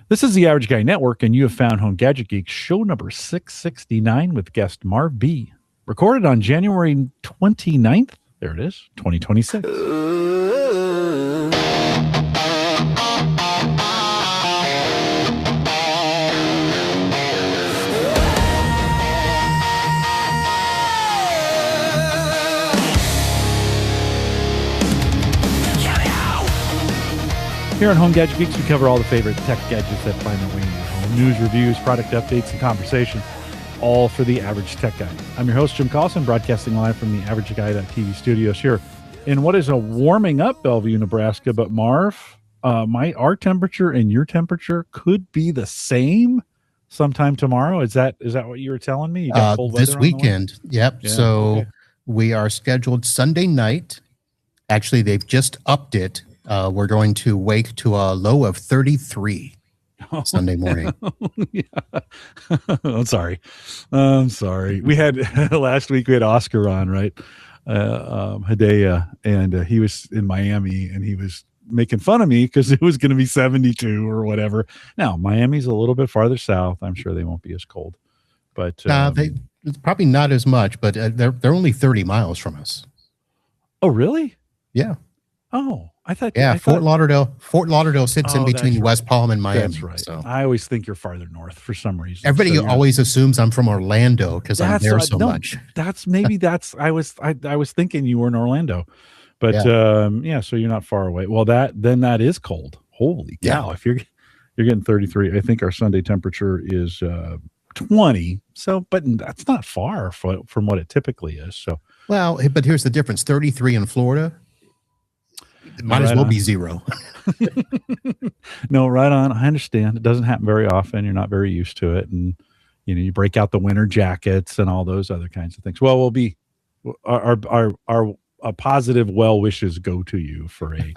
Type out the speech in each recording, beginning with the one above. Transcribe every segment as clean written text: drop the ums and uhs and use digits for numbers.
This is the Average Guy Network, and you have found Home Gadget Geeks, show number 669 with guest Marv B. Recorded on January 29th. There it is, 2026. Here on Home Gadget Geeks, we cover all the favorite tech gadgets that find their way in your home. News, reviews, product updates, and conversation, all for the average tech guy. I'm your host, Jim Collison, broadcasting live from the AverageGuy.tv studios here in what is a warming up Bellevue, Nebraska. But Marv, our temperature and your temperature could be the same sometime tomorrow. Is that what you were telling me? You got cold weather this weekend. Yep. Yeah, so okay. We are scheduled Sunday night. Actually, they've just upped it. We're going to wake to a low of 33 Sunday morning. Yeah. I'm sorry. We had last week we had Oscar on, right? Hidea, and he was in Miami, and he was making fun of me because it was going to be 72 or whatever. Now Miami's a little bit farther south. I'm sure they won't be as cold, but it's probably not as much. But they're only 30 miles from us. Oh, really? Yeah. Oh, I thought. Fort Lauderdale sits in between West Palm and Miami. That's right. So. I always think you're farther north for some reason. Everybody always assumes I'm from Orlando because I'm there so much. I was thinking you were in Orlando, but so you're not far away. Well, that is cold. Holy cow! If you're getting 33, I think our Sunday temperature is 20. So, but that's not far from what it typically is. So, well, but here's the difference: 33 in Florida. It might as well be 0. No, right on. I understand. It doesn't happen very often. You're not very used to it. And, you break out the winter jackets and all those other kinds of things. Well, we'll be our positive well wishes go to you for a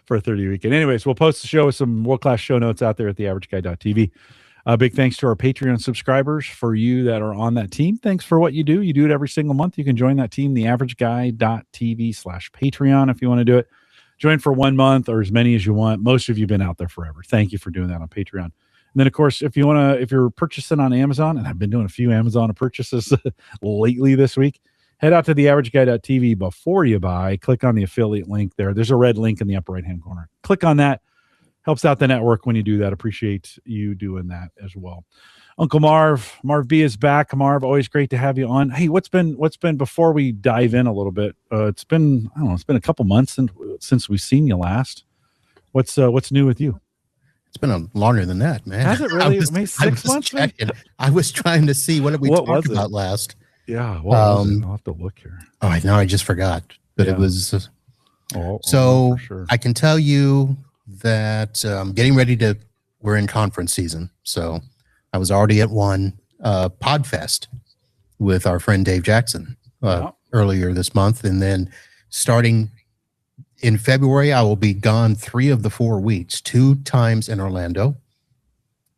30 weekend. Anyways, we'll post the show with some world-class show notes out there at theaverageguy.tv. Big thanks to our Patreon subscribers. For you that are on that team, thanks for what you do. You do it every single month. You can join that team, theaverageguy.tv/Patreon if you want to do it. Join for 1 month or as many as you want. Most of you have been out there forever. Thank you for doing that on Patreon. And then, of course, if you're purchasing on Amazon, and I've been doing a few Amazon purchases lately this week, head out to theaverageguy.tv before you buy. Click on the affiliate link there. There's a red link in the upper right-hand corner. Click on that. Helps out the network when you do that. Appreciate you doing that as well. Uncle Marv B is back. Marv, always great to have you on. Hey, what's been before we dive in a little bit? It's been a couple months since we've seen you last. What's new with you? It's been longer than that, man. Has it really? Maybe 6 months? I was trying to see what we talked about last. Yeah, what was it? I'll have to look here. Oh, I know. I just forgot, but it was. For sure. I can tell you that getting ready we're in conference season. So I was already at one PodFest with our friend Dave Jackson earlier this month. And then starting in February, I will be gone 3 of the 4 weeks, 2 times in Orlando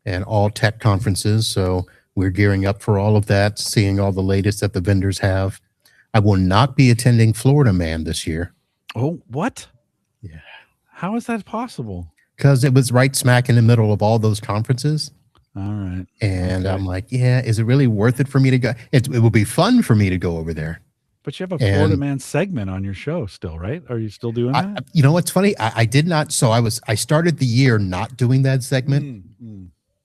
and all tech conferences. So we're gearing up for all of that, seeing all the latest that the vendors have. I will not be attending Florida Man this year. Oh, what? Yeah. How is that possible? Because it was right smack in the middle of all those conferences. All right. And I'm like, is it really worth it for me to go? It will be fun for me to go over there. But you have a Florida Man segment on your show still, right? Are you still doing that? You know what's funny? I did not. So I started the year not doing that segment.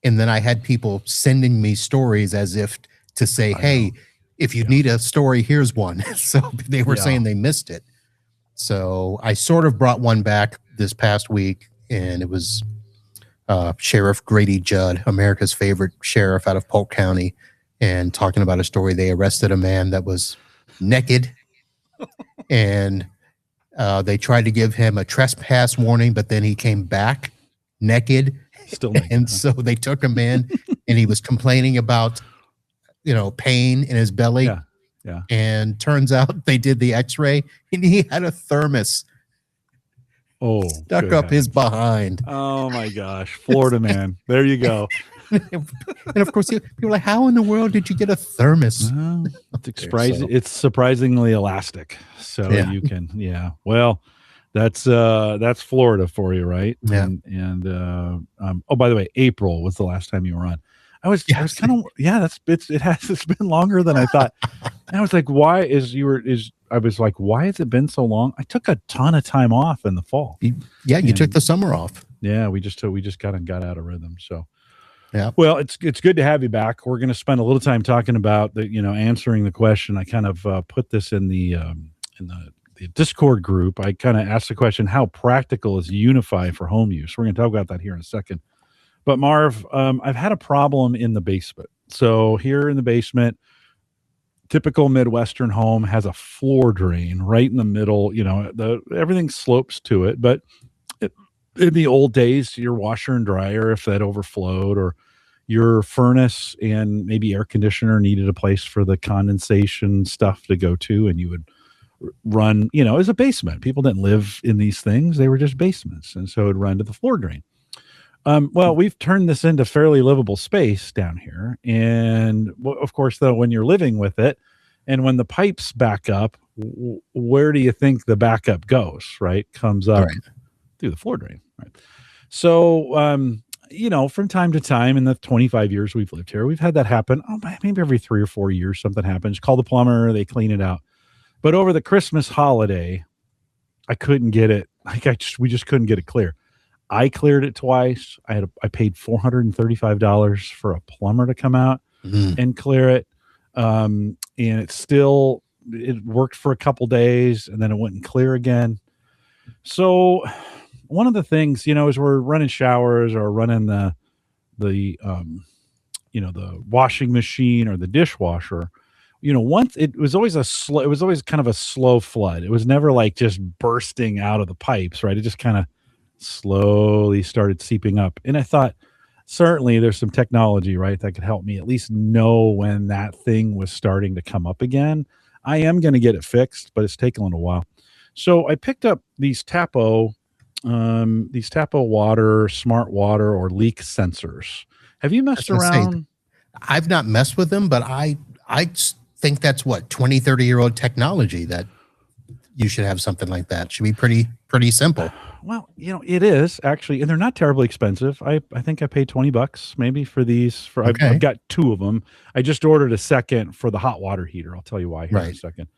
And then I had people sending me stories as if to say, hey, if you need a story, here's one. So they were saying they missed it. So I sort of brought one back this past week, and it was Sheriff Grady Judd, America's favorite sheriff out of Polk County, and talking about a story. They arrested a man that was naked, and they tried to give him a trespass warning, but then he came back naked. Still naked, and so they took him in, and he was complaining about, pain in his belly. Yeah. And turns out they did the x-ray, and he had a thermos stuck up his behind. Oh my gosh. Florida Man. There you go. And of course, people are like, how in the world did you get a thermos? It's surprisingly elastic. So you can, well, That's Florida for you, right? Yeah. Oh, by the way, April was the last time you were on. I was kind of, it's been longer than I thought. And I was like, why why has it been so long? I took a ton of time off in the fall. You took the summer off. Yeah, we just got out of rhythm. So yeah. Well, it's good to have you back. We're going to spend a little time talking about answering the question. I kind of put this in the Discord group. I kind of asked the question, how practical is UniFi for home use? We're going to talk about that here in a second. But Marv, I've had a problem in the basement. So here in the basement, typical Midwestern home has a floor drain right in the middle. Everything slopes to it, but in the old days, your washer and dryer, if that overflowed, or your furnace and maybe air conditioner needed a place for the condensation stuff to go to, and you would run, as a basement. People didn't live in these things. They were just basements. And so it would run to the floor drain. Well, we've turned this into fairly livable space down here. And of course, though, when you're living with it and when the pipes back up, where do you think the backup goes, right? Comes up through the floor drain, right? So, from time to time in the 25 years we've lived here, we've had that happen. Oh, maybe every 3 or 4 years something happens. Call the plumber, they clean it out. But over the Christmas holiday, I couldn't get it. We just couldn't get it clear. I cleared it twice. I paid $435 for a plumber to come out and clear it. And it worked for a couple days, and then it wouldn't clear again. So one of the things, as we're running showers or running the washing machine or the dishwasher, once it was always kind of a slow flood. It was never like just bursting out of the pipes, right? It just kind of slowly started seeping up. And I thought, certainly there's some technology, right, that could help me at least know when that thing was starting to come up again. I am going to get it fixed, but it's taken a little while. So I picked up these Tapo water, smart water, or leak sensors. Have you messed around? I've not messed with them, but I think that's 20, 30-year-old technology that you should have something like that. Should be pretty simple. Well, it is actually, and they're not terribly expensive. I think I paid $20 maybe for these. I've got 2 of them. I just ordered a second for the hot water heater. I'll tell you why here in a second.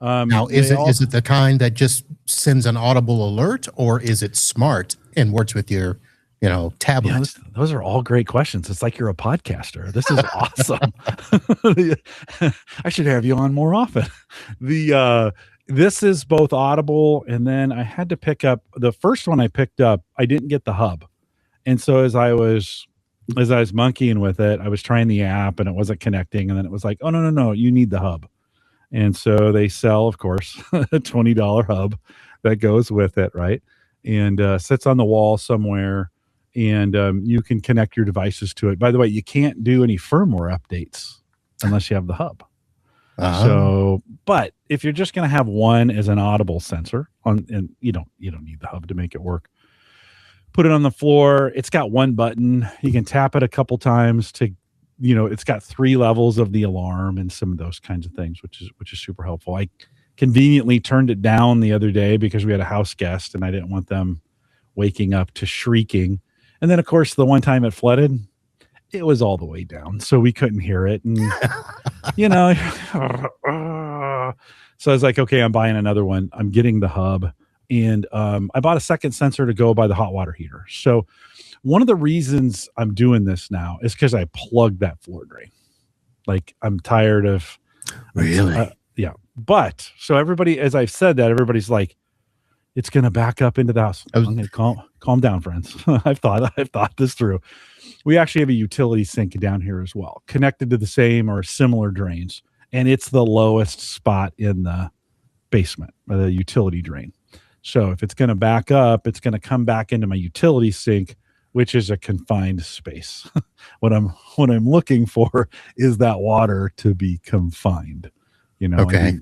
Now, is it the kind that just sends an audible alert, or is it smart and works with your tablet? Yeah, those are all great questions. It's like you're a podcaster. This is awesome. I should have you on more often. This is both audible, and then I had to pick up the first one I picked up. I didn't get the hub. And so as I was monkeying with it, I was trying the app and it wasn't connecting. And then it was like, oh, no, you need the hub. And so they sell, of course, a $20 hub that goes with it, right? And sits on the wall somewhere, and you can connect your devices to it. By the way, you can't do any firmware updates unless you have the hub. So, but if you're just going to have one as an audible sensor and you don't need the hub to make it work, put it on the floor. It's got one button. You can tap it a couple times to, it's got 3 levels of the alarm and some of those kinds of things, which is super helpful. I conveniently turned it down the other day because we had a house guest and I didn't want them waking up to shrieking. And then of course the one time it flooded, it was all the way down, so we couldn't hear it. And so I was like, okay, I'm buying another one. I'm getting the hub, and I bought a second sensor to go by the hot water heater. So one of the reasons I'm doing this now is because I plugged that floor drain. Like, I'm tired of really. Yeah. But so everybody, as I've said that, everybody's like, it's going to back up into the house. I'm going to calm down, friends. I've thought this through. We actually have a utility sink down here as well, connected to the same or similar drains. And it's the lowest spot in the basement, the utility drain. So if it's going to back up, it's going to come back into my utility sink, which is a confined space. What I'm looking for is that water to be confined. Okay.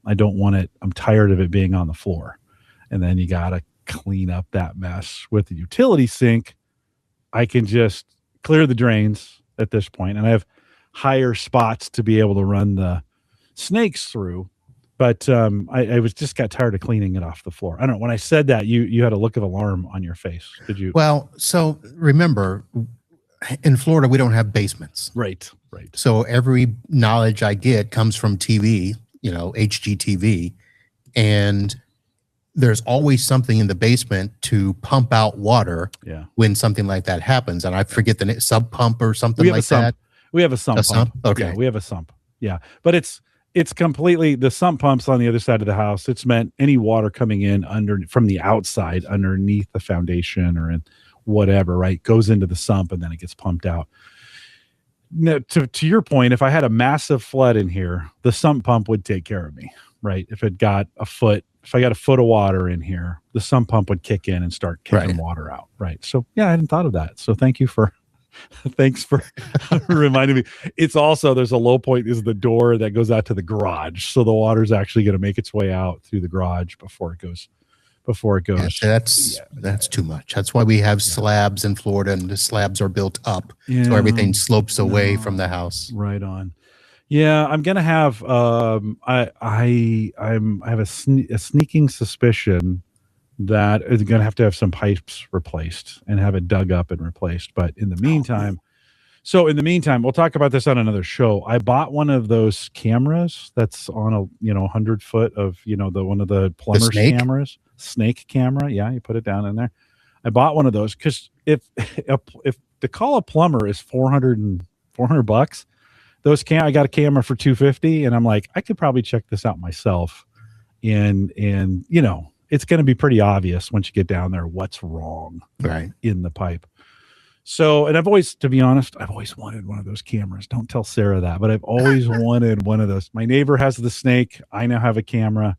I don't want it. I'm tired of it being on the floor. And then you got to clean up that mess. With the utility sink, I can just clear the drains at this point, and I have higher spots to be able to run the snakes through. But I was just got tired of cleaning it off the floor. I don't know. When I said that, you had a look of alarm on your face. Did you? Well, so remember, in Florida, we don't have basements. Right. So every knowledge I get comes from TV, HGTV, and there's always something in the basement to pump out water when something like that happens. And I forget the name, sub pump or something like that. We have a sump pump. Okay. Yeah, we have a sump. Yeah. But it's completely, the sump pump's on the other side of the house. It's meant any water coming in from the outside underneath the foundation or in whatever, right, goes into the sump and then it gets pumped out. Now, to your point, if I had a massive flood in here, the sump pump would take care of me, right? If I got a foot of water in here, the sump pump would kick in and start kicking water out, right? So yeah, I hadn't thought of that. So thanks for reminding me. It's also, there's a low point is the door that goes out to the garage. So the water's actually going to make its way out through the garage before it goes. Yeah, that's too much. That's why we have slabs in Florida, and the slabs are built up, so everything slopes away from the house. Right on. Yeah, I'm gonna have. I have a sneaking suspicion that is gonna have to have some pipes replaced and have it dug up and replaced. But in the meantime, we'll talk about this on another show. I bought one of those cameras that's on a 100 foot of one of the plumber's cameras. Snake camera, you put it down in there. I bought one of those because if to call a plumber is $400 I got a camera for $250, and I'm like, I could probably check this out myself, and it's going to be pretty obvious once you get down there what's wrong in the pipe. So, and to be honest, I've always wanted one of those cameras. Don't tell Sarah that, but I've always wanted one of those. My neighbor has the Snake. I now have a camera.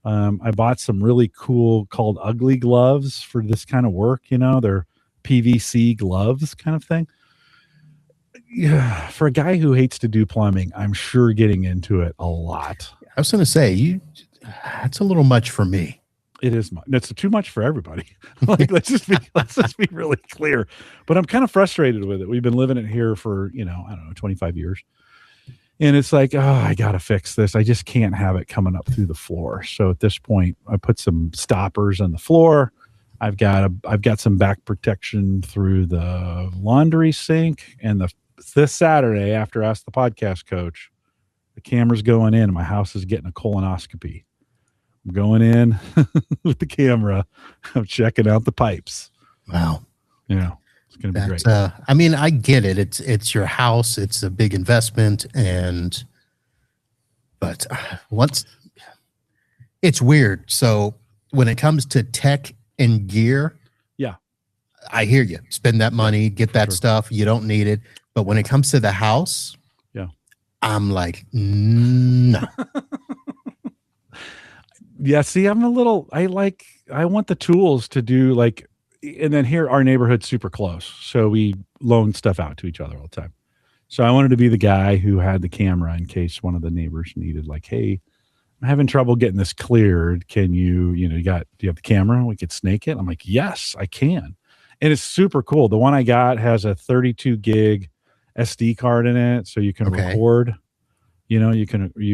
I bought some really cool called ugly gloves for this kind of work. They're PVC gloves kind of thing. Yeah, for a guy who hates to do plumbing, I'm sure getting into it a lot. I was going to say, that's a little much for me. It is much. It's too much for everybody. Let's just be really clear. But I'm kind of frustrated with it. We've been living it here for 25 years. And it's like, I got to fix this. I just can't have it coming up through the floor. So at this point, I put some stoppers on the floor. I've got some back protection through the laundry sink. And this Saturday, after I asked the podcast coach, the camera's going in and my house is getting a colonoscopy. I'm going in with the camera. I'm checking out the pipes. Wow. It's going to be great. I mean, I get it. It's your house. It's a big investment. But once it's weird. So when it comes to tech and gear, I hear you. Spend that money, get that stuff. You don't need it. But when it comes to the house, I'm like, no. Yeah, see, I want the tools to do and then here our neighborhood's super close. So we loan stuff out to each other all the time. So I wanted to be the guy who had the camera in case one of the neighbors needed, hey, I'm having trouble getting this cleared. Can you, do you have the camera? We could snake it. I'm like, yes, I can. And it's super cool. The one I got has a 32 gig SD card in it. So you can record. You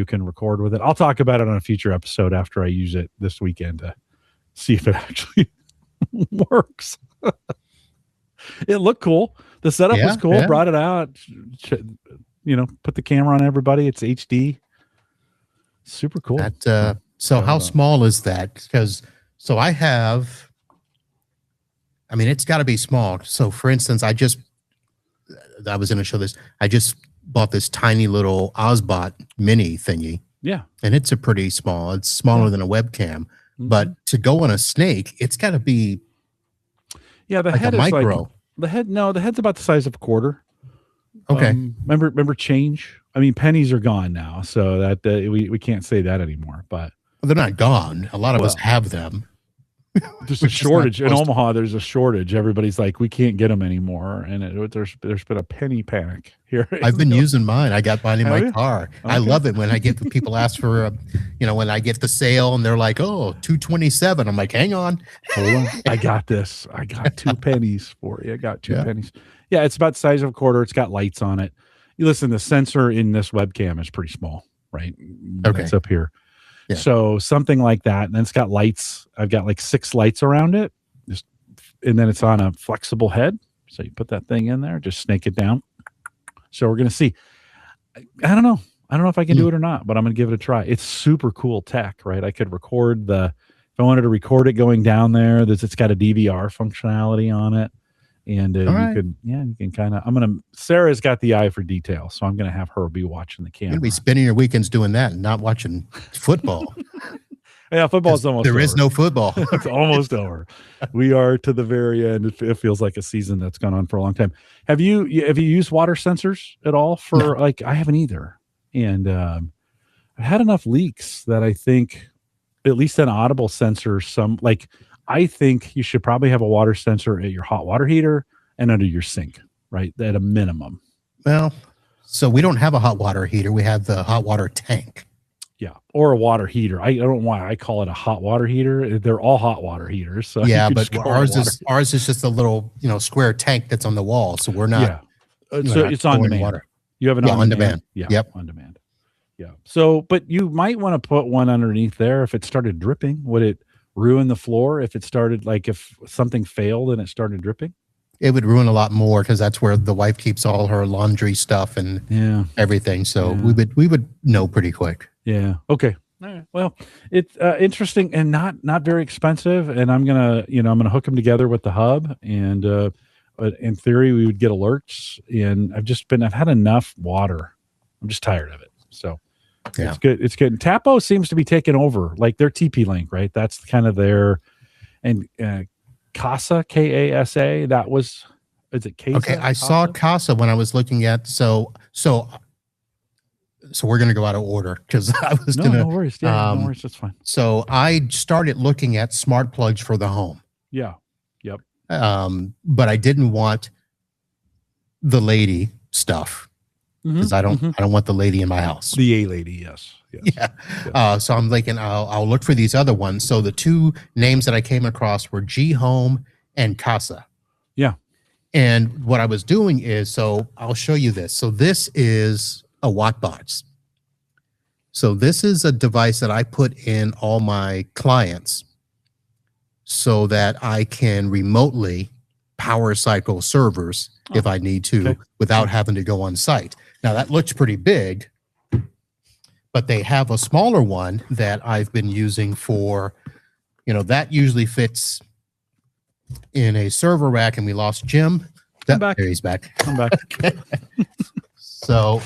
can record with it. I'll talk about it on a future episode after I use it this weekend to see if it actually works. It looked cool. The setup was cool. Yeah. Brought it out. Put the camera on everybody. It's HD. Super cool. So how small is that? Because I have. I mean, it's got to be small. So, for instance, I was going to show this. I just bought this tiny little Ozbot mini thingy. Yeah. And it's a pretty small. It's smaller than a webcam. Mm-hmm. But to go on a Snake, it's got to be the head is micro. The head's about the size of a quarter. Okay. Remember change? I mean, pennies are gone now, so that we can't say that anymore. But they're not gone. A lot of us have them. There's a shortage in Omaha. There's a shortage. Everybody's like, we can't get them anymore, and there's been a penny panic here. I've been using mine. I got mine in my car. Okay. I love it when I get people ask for, when I get the sale and they're like, oh, $2.27. I'm like, hang on, hold on. I got this. I got 2 pennies for you. I got 2 pennies. Yeah, it's about the size of a quarter. It's got lights on it. You listen, the sensor in this webcam is pretty small, right? Okay, it's up here. Yeah. So something like that. And then it's got lights. I've got like 6 lights around it. And then it's on a flexible head. So you put that thing in there, just snake it down. So we're going to see. I don't know. I don't know if I can do it or not, but I'm going to give it a try. It's super cool tech, right? I could record if I wanted to record it going down there, it's got a DVR functionality on it. And you can kind of, Sarah's got the eye for detail. So I'm going to have her be watching the camera. You're going to be spending your weekends doing that and not watching football. Yeah, football's almost There over. is no football. It's almost over. We are to the very end. It feels like a season that's gone on for a long time. Have you used water sensors at all for I haven't either. And I've had enough leaks that I think at least an audible sensor, I think you should probably have a water sensor at your hot water heater and under your sink, right? At a minimum. Well, so we don't have a hot water heater. We have the hot water tank. Yeah, or a water heater. I don't know why I call it a hot water heater. They're all hot water heaters. So yeah, but ours is just a little square tank that's on the wall. So we're not. Yeah, so it's on demand. Water. You have an on demand. Yeah, yep, on demand. Yeah. So, but you might want to put one underneath there. If it started dripping, would it ruin the floor? If it started if something failed and it started dripping? It would ruin a lot more because that's where the wife keeps all her laundry stuff and everything. So we would know pretty quick. Yeah. Okay. All right. Well, it's interesting and not very expensive. And I'm gonna hook them together with the hub. And in theory, we would get alerts. And I've had enough water. I'm just tired of it. So it's good. It's good. And Tapo seems to be taking over, like their TP-Link, right? That's kind of their Casa, Kasa. Is it Casa? Okay, I saw Casa when I was looking at so we're going to go out of order because I was going to. No worries. Yeah, no worries. That's fine. So I started looking at smart plugs for the home. Yeah. Yep. But I didn't want the lady stuff because I don't want the lady in my house. The A lady. Yes. Yeah. So I'm thinking I'll look for these other ones. So the 2 names that I came across were G Home and Casa. Yeah. And what I was doing is, so I'll show you this. So this is a Wattbox. So this is a device that I put in all my clients so that I can remotely power cycle servers if I need to without having to go on site. Now that looks pretty big, but they have a smaller one that I've been using for, that usually fits in a server rack. And we lost Jim. There he's back. Come back. So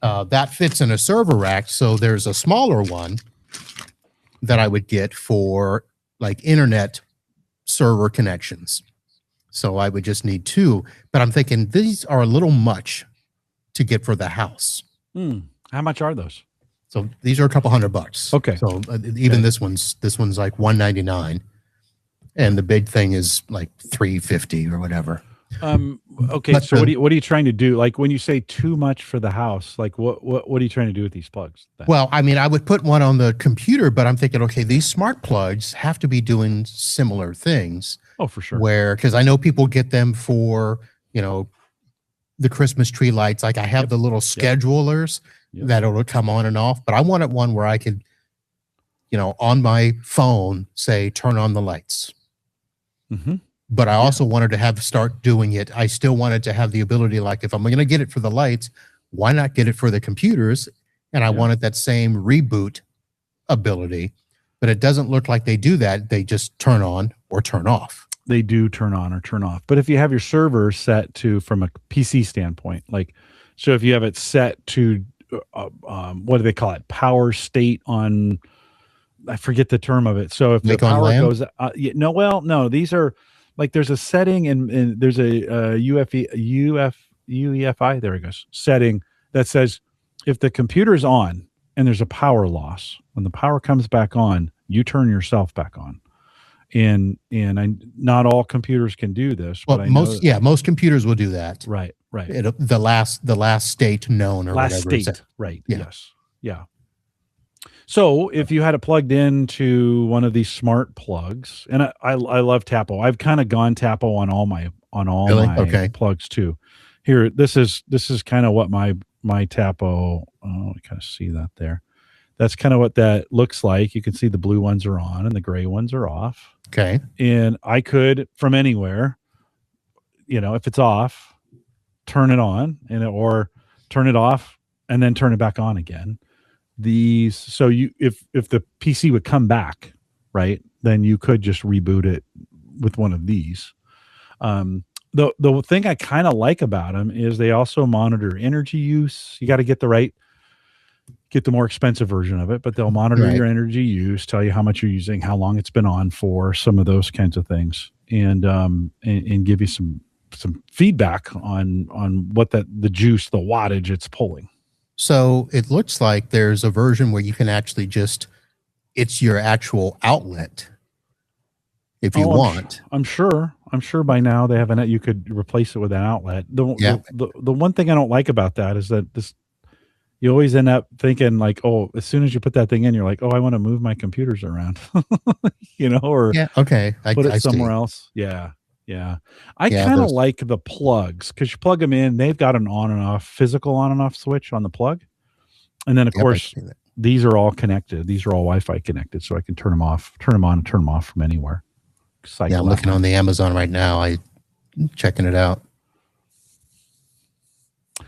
that fits in a server rack. So there's a smaller one that I would get for internet server connections. So I would just need 2, but I'm thinking these are a little much to get for the house. How much are those? So these are a couple $100. Okay. So even this one's like $199, and the big thing is like $350 or whatever. Okay. But so what are you trying to do? Like when you say too much for the house, like what are you trying to do with these plugs then? Well, I mean, I would put one on the computer, but I'm thinking, okay, these smart plugs have to be doing similar things. Oh, for sure. Because I know people get them for, the Christmas tree lights. Like I have the little schedulers that'll come on and off, but I wanted one where I could, on my phone say, turn on the lights. But I also wanted to start doing it. I still wanted to have the ability, like if I'm going to get it for the lights, why not get it for the computers? And I wanted that same reboot ability, but it doesn't look like they do that. They just turn on or turn off. They do turn on or turn off. But if you have your server set to, from a PC standpoint, so if you have it set to, what do they call it? Power state on, I forget the term of it. So if the power goes, no, these are there's a setting and there's a UEFI, there it goes, setting that says if the computer's on and there's a power loss, when the power comes back on, you turn yourself back on. And not all computers can do this. Well, most computers will do that. Right. The last state known or last whatever. State, right. Yeah. Yes. Yeah. So if you had it plugged into one of these smart plugs, and I love Tapo. I've kind of gone Tapo on all my plugs too. Here, this is kind of what my Tapo. Oh, you kind of see that there. That's kind of what that looks like. You can see the blue ones are on and the gray ones are off. Okay. And I could, from anywhere, if it's off, turn it on or turn it off and then turn it back on again. So if the PC would come back, right, then you could just reboot it with one of these. The thing I kind of like about them is they also monitor energy use. You got to get the more expensive version of it, but they'll monitor your energy use, tell you how much you're using, how long it's been on for, some of those kinds of things, and give you some feedback on what the juice, the wattage it's pulling. So it looks like there's a version where you can actually it's your actual outlet if you want. I'm sure by now they have you could replace it with an outlet. The one thing I don't like about that is that you always end up thinking like, oh, as soon as you put that thing in, you're like, oh, I want to move my computers around, or okay, put it somewhere else. Yeah. I kind of like the plugs because you plug them in. They've got an on and off, physical on and off switch on the plug. And then, of course, these are all connected. These are all Wi-Fi connected, so I can turn them on, and turn them off from anywhere. I'm looking on the Amazon right now. I'm checking it out.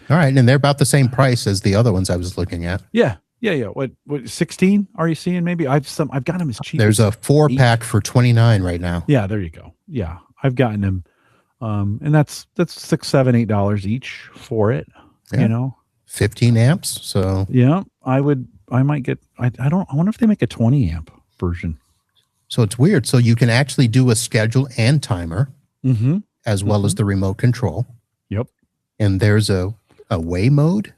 All right, and they're about the same price as the other ones I was looking at. Yeah. What 16 are you seeing? Maybe I've got them as cheap. There's a 4-pack for $29 right now. Yeah, there you go. Yeah, I've gotten them, and that's $6, $7, $8 each for it. 15 amps. So yeah, I might get. I wonder if they make a 20 amp version. So it's weird. So you can actually do a schedule and timer, as well as the remote control. Yep. And there's a way mode.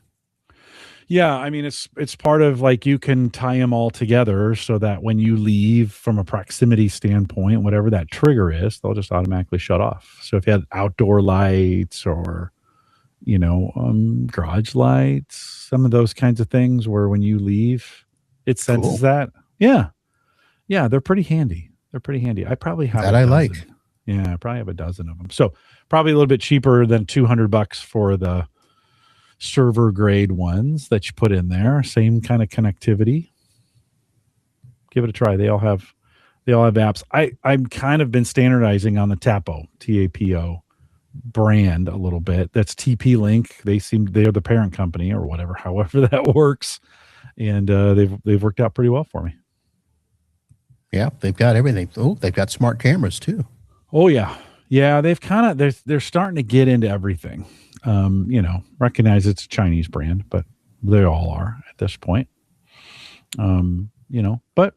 Yeah, I mean it's part of like you can tie them all together so that when you leave from a proximity standpoint, whatever that trigger is, they'll just automatically shut off. So if you had outdoor lights or garage lights, some of those kinds of things where when you leave, it senses that. Yeah, they're pretty handy. I probably have that. I like. Yeah, I probably have a dozen of them. So probably a little bit cheaper than $200 for the server grade ones that you put in there. Same kind of connectivity. Give it a try. They all have apps. I've kind of been standardizing on the Tapo, Tapo brand a little bit. That's TP-Link. They're the parent company or whatever, however that works. And they've worked out pretty well for me. Yeah, they've got everything. Oh, they've got smart cameras too. Oh yeah. Yeah, they're starting to get into everything. Recognize it's a Chinese brand, but they all are at this point. But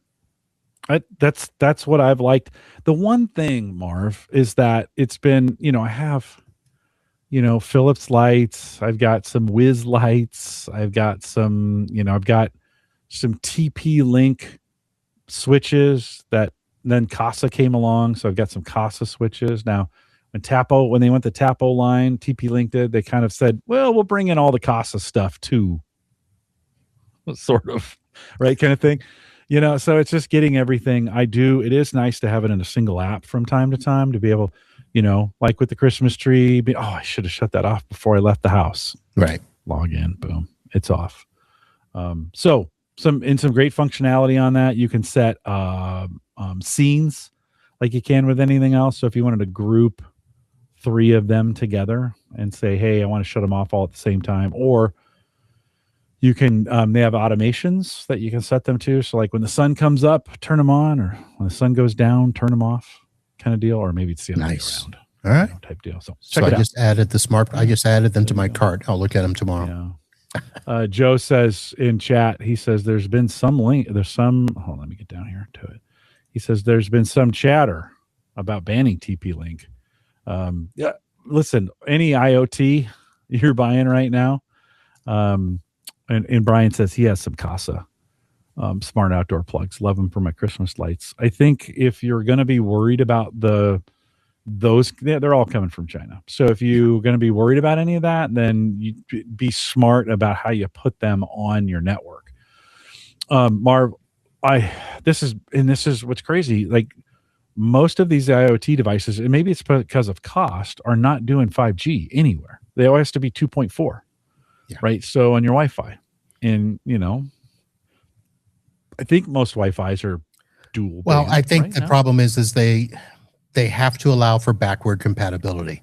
that's what I've liked. The one thing, Marv, is that it's been, I have, Philips lights. I've got some Wiz lights. I've got some, I've got some TP-Link switches that then Casa came along. So I've got some Casa switches. Now, when they went the Tapo line, TP-Link did, they kind of said, well, we'll bring in all the Casa stuff too. Sort of, right? Kind of thing. So it's just getting everything I do. It is nice to have it in a single app from time to time to be able, like with the Christmas tree, I should have shut that off before I left the house. Right. Log in, boom, it's off. So some great functionality on that. You can set scenes like you can with anything else. So if you wanted to group 3 of them together and say, hey, I want to shut them off all at the same time, or you can, they have automations that you can set them to. So like when the sun comes up, turn them on, or when the sun goes down, turn them off kind of deal, or maybe it's the other way around. All right. Type deal. So I just added I just added them to my cart. I'll look at them tomorrow. Yeah. Joe says in chat, he says there's been some hold on, let me get down here to it. He says there's been some chatter about banning TP-Link. Yeah, listen, any IoT you're buying right now, and Brian says he has some Casa smart outdoor plugs. Love them for my Christmas lights. I think if you're going to be worried about those, they're all coming from China. So if you're going to be worried about any of that, then you be smart about how you put them on your network. Marv, this is what's crazy. Like most of these IoT devices, and maybe it's because of cost, are not doing 5G anywhere. They always have to be 2.4, right? So on your Wi-Fi, and I think most Wi-Fi's are dual Well, band I think right the now. problem is they have to allow for backward compatibility,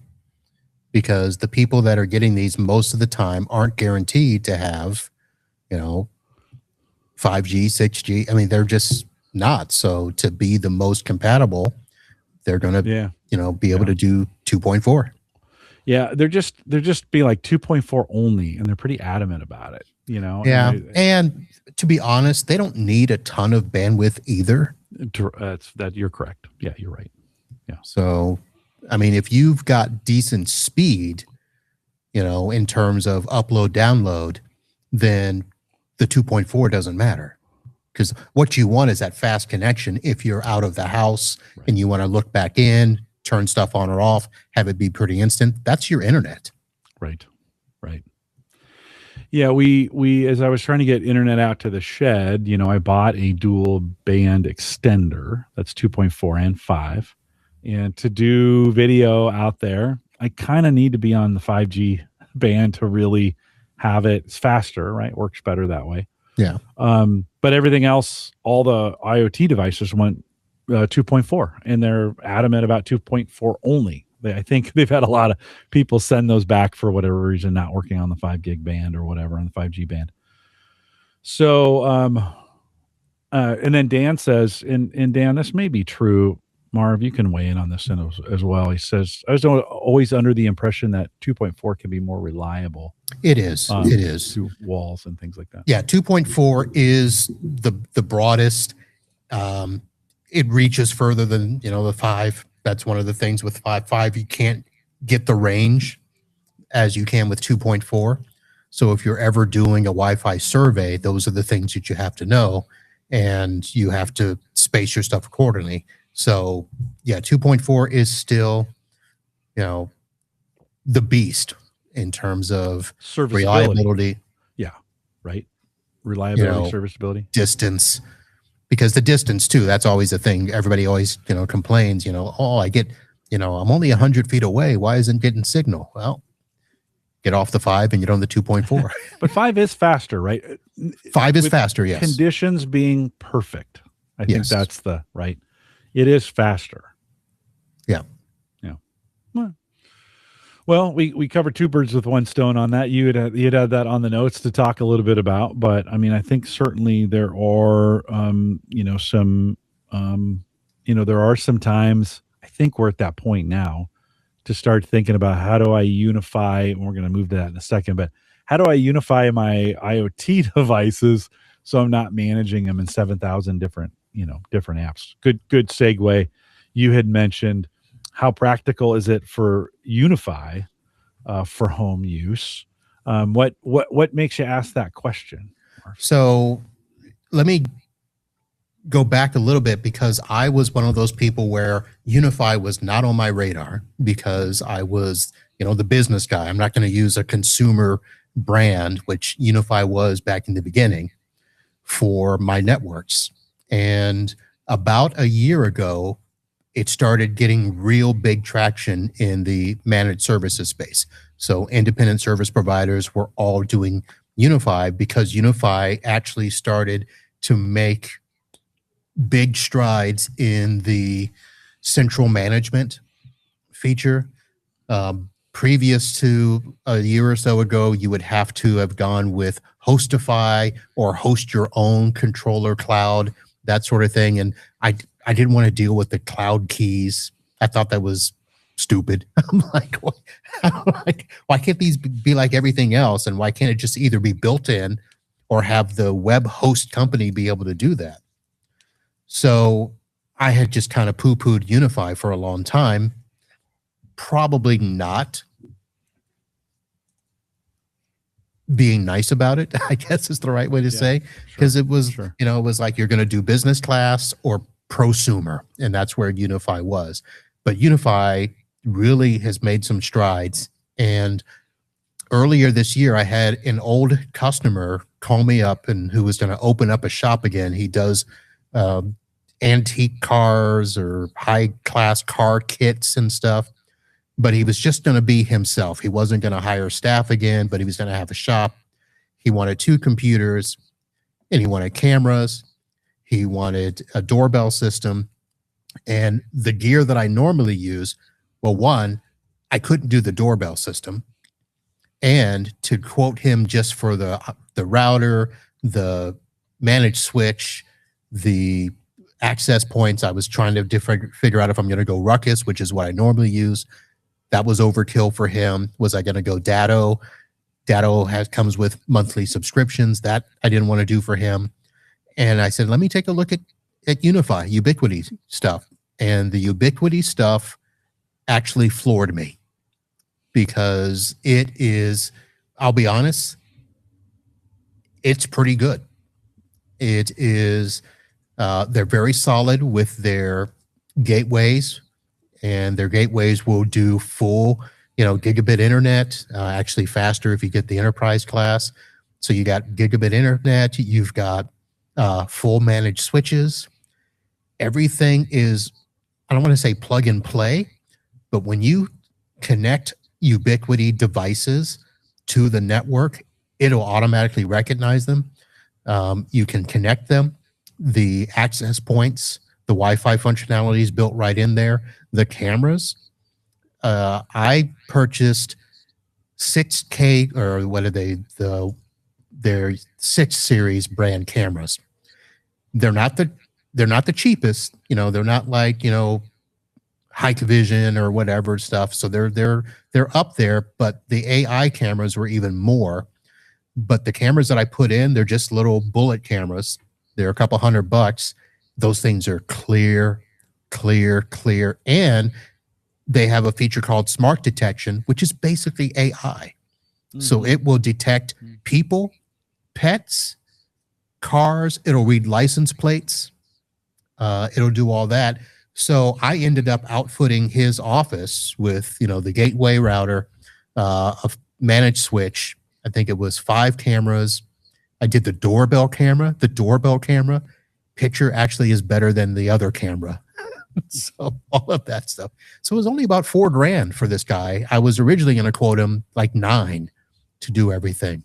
because the people that are getting these most of the time aren't guaranteed to have, 5G, 6G. I mean, they're just not. So to be the most compatible, they're going to, be able to do 2.4. Yeah, they're just be like 2.4 only, and they're pretty adamant about it. Yeah, and to be honest, they don't need a ton of bandwidth either. That you're correct. Yeah, you're right. Yeah. So, I mean, if you've got decent speed, in terms of upload, download, then the 2.4 doesn't matter, because what you want is that fast connection. If you're out of the house and you want to look back in, turn stuff on or off, have it be pretty instant, that's your internet. Right. Yeah, we as I was trying to get internet out to the shed, I bought a dual band extender that's 2.4 and 5. And to do video out there, I kind of need to be on the 5G band to really have it. It's faster, right? Works better that way. Yeah. But everything else, all the IoT devices went 2.4, and they're adamant about 2.4 only. I think they've had a lot of people send those back for whatever reason, not working on the 5 gig band or whatever on the 5G band. So, and then Dan says, and Dan, this may be true. Marv, you can weigh in on this as well. He says, I was always under the impression that 2.4 can be more reliable. It is. It is. To walls and things like that. Yeah, 2.4 is the broadest. It reaches further than, the 5. That's one of the things with 5. You can't get the range as you can with 2.4. So if you're ever doing a Wi-Fi survey, those are the things that you have to know, and you have to space your stuff accordingly. So yeah, 2.4 is still, the beast in terms of reliability. Yeah, right. Reliability, serviceability, distance. Because the distance too, that's always a thing. Everybody always, complains, I get, I'm only 100 feet away. Why isn't getting signal? Well, get off the 5 and you're on the 2.4. But 5 is faster, right? 5 is faster, yes. Conditions being perfect. I think that's right. It is faster. Yeah. Well, we covered 2 birds with 1 stone on that. You had that on the notes to talk a little bit about, but I mean, I think certainly there are, some, there are some times, I think we're at that point now to start thinking about how do I unify, and we're going to move to that in a second, but how do I unify my IoT devices so I'm not managing them in 7,000 different apps? Good segue. You had mentioned, how practical is it for UniFi for home use? What makes you ask that question? So let me go back a little bit, because I was one of those people where UniFi was not on my radar, because I was, the business guy. I'm not going to use a consumer brand, which UniFi was back in the beginning, for my networks. And about a year ago, it started getting real big traction in the managed services space. So independent service providers were all doing UniFi, because UniFi actually started to make big strides in the central management feature. Previous to a year or so ago, you would have to have gone with Hostify or host your own controller cloud, that sort of thing. And I didn't want to deal with the cloud keys. I thought that was stupid. I'm like, why can't these be like everything else? And why can't it just either be built in or have the web host company be able to do that? So I had just kind of poo-pooed UniFi for a long time. Probably not being nice about it, I guess is the right way to say, because it was, it was like, you're going to do business class or prosumer, and that's where UniFi was. But UniFi really has made some strides. And earlier this year, I had an old customer call me up, and who was going to open up a shop again. He does antique cars or high-class car kits and stuff. But he was just going to be himself. He wasn't going to hire staff again, but he was going to have a shop. He wanted 2 computers, and he wanted cameras. He wanted a doorbell system. And the gear that I normally use, well, one, I couldn't do the doorbell system. And to quote him just for the router, the managed switch, the access points, I was trying to figure out if I'm going to go Ruckus, which is what I normally use. That was overkill for him. Was I going to go Datto? Datto comes with monthly subscriptions. That I didn't want to do for him. And I said, let me take a look at UniFi, Ubiquiti stuff. And the Ubiquiti stuff actually floored me, because it is, I'll be honest, it's pretty good. It is, they're very solid with their gateways, and their gateways will do full, gigabit internet, actually faster if you get the enterprise class. So you got gigabit internet, you've got full managed switches. Everything is, I don't want to say plug and play, but when you connect Ubiquiti devices to the network, it'll automatically recognize them. You can connect them. The access points, the Wi-Fi functionality is built right in there. The cameras, I purchased 6K, or what are they? Their 6 series brand cameras. They're not the cheapest. They're not like Hikvision or whatever stuff. So they're up there, but the AI cameras were even more. But the cameras that I put in, they're just little bullet cameras. They're a couple $100. Those things are clear. And they have a feature called smart detection, which is basically AI. Mm-hmm. So it will detect people, pets, cars. It'll read license plates. It'll do all that. So I ended up outfitting his office with, the gateway router, a managed switch. I think it was 5 cameras. I did the doorbell camera. The doorbell camera picture actually is better than the other camera. So all of that stuff. So it was only about $4,000 for this guy. I was originally going to quote him like $9,000 to do everything.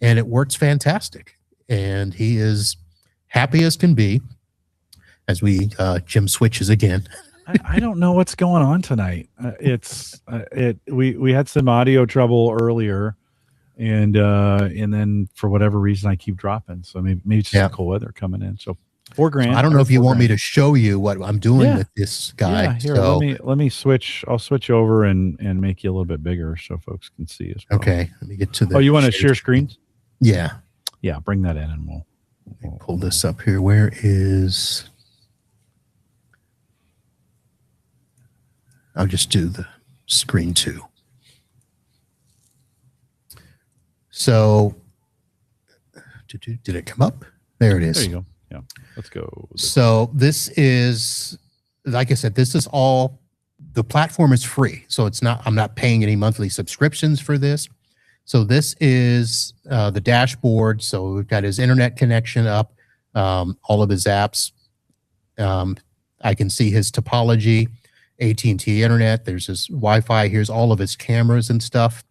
And it works fantastic. And he is happy as can be as Jim switches again. I don't know what's going on tonight. We had some audio trouble earlier, and then for whatever reason I keep dropping. So maybe it's just cold weather coming in. So $4,000. So I don't know if you want me to show you what I'm doing with this guy. Yeah, here, let me switch. I'll switch over and make you a little bit bigger so folks can see as well. Okay, let me get to the. Oh, you want to share screens? Yeah. Yeah, bring that in, and we'll pull this up here. Where is? I'll just do the screen 2. So, did it come up? There it is. There you go. Yeah, let's go. So this is, like I said, this is all, the platform is free. So it's not, I'm not paying any monthly subscriptions for this. So this is the dashboard. So we've got his internet connection up, all of his apps. I can see his topology, AT&T internet. There's his Wi-Fi. Here's all of his cameras and stuff.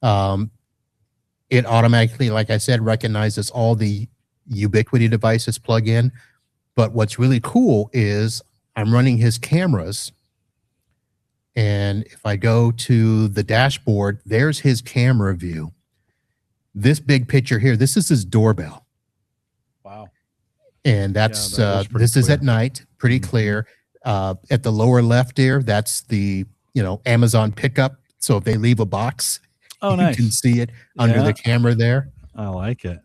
It automatically, like I said, recognizes all the Ubiquiti devices plug in. But what's really cool is I'm running his cameras. And if I go to the dashboard, there's his camera view. This big picture here, this is his doorbell. Wow. And that's this is at night, pretty clear. At the lower left here, that's the Amazon pickup. So if they leave a box, you can see it under the camera there. I like it.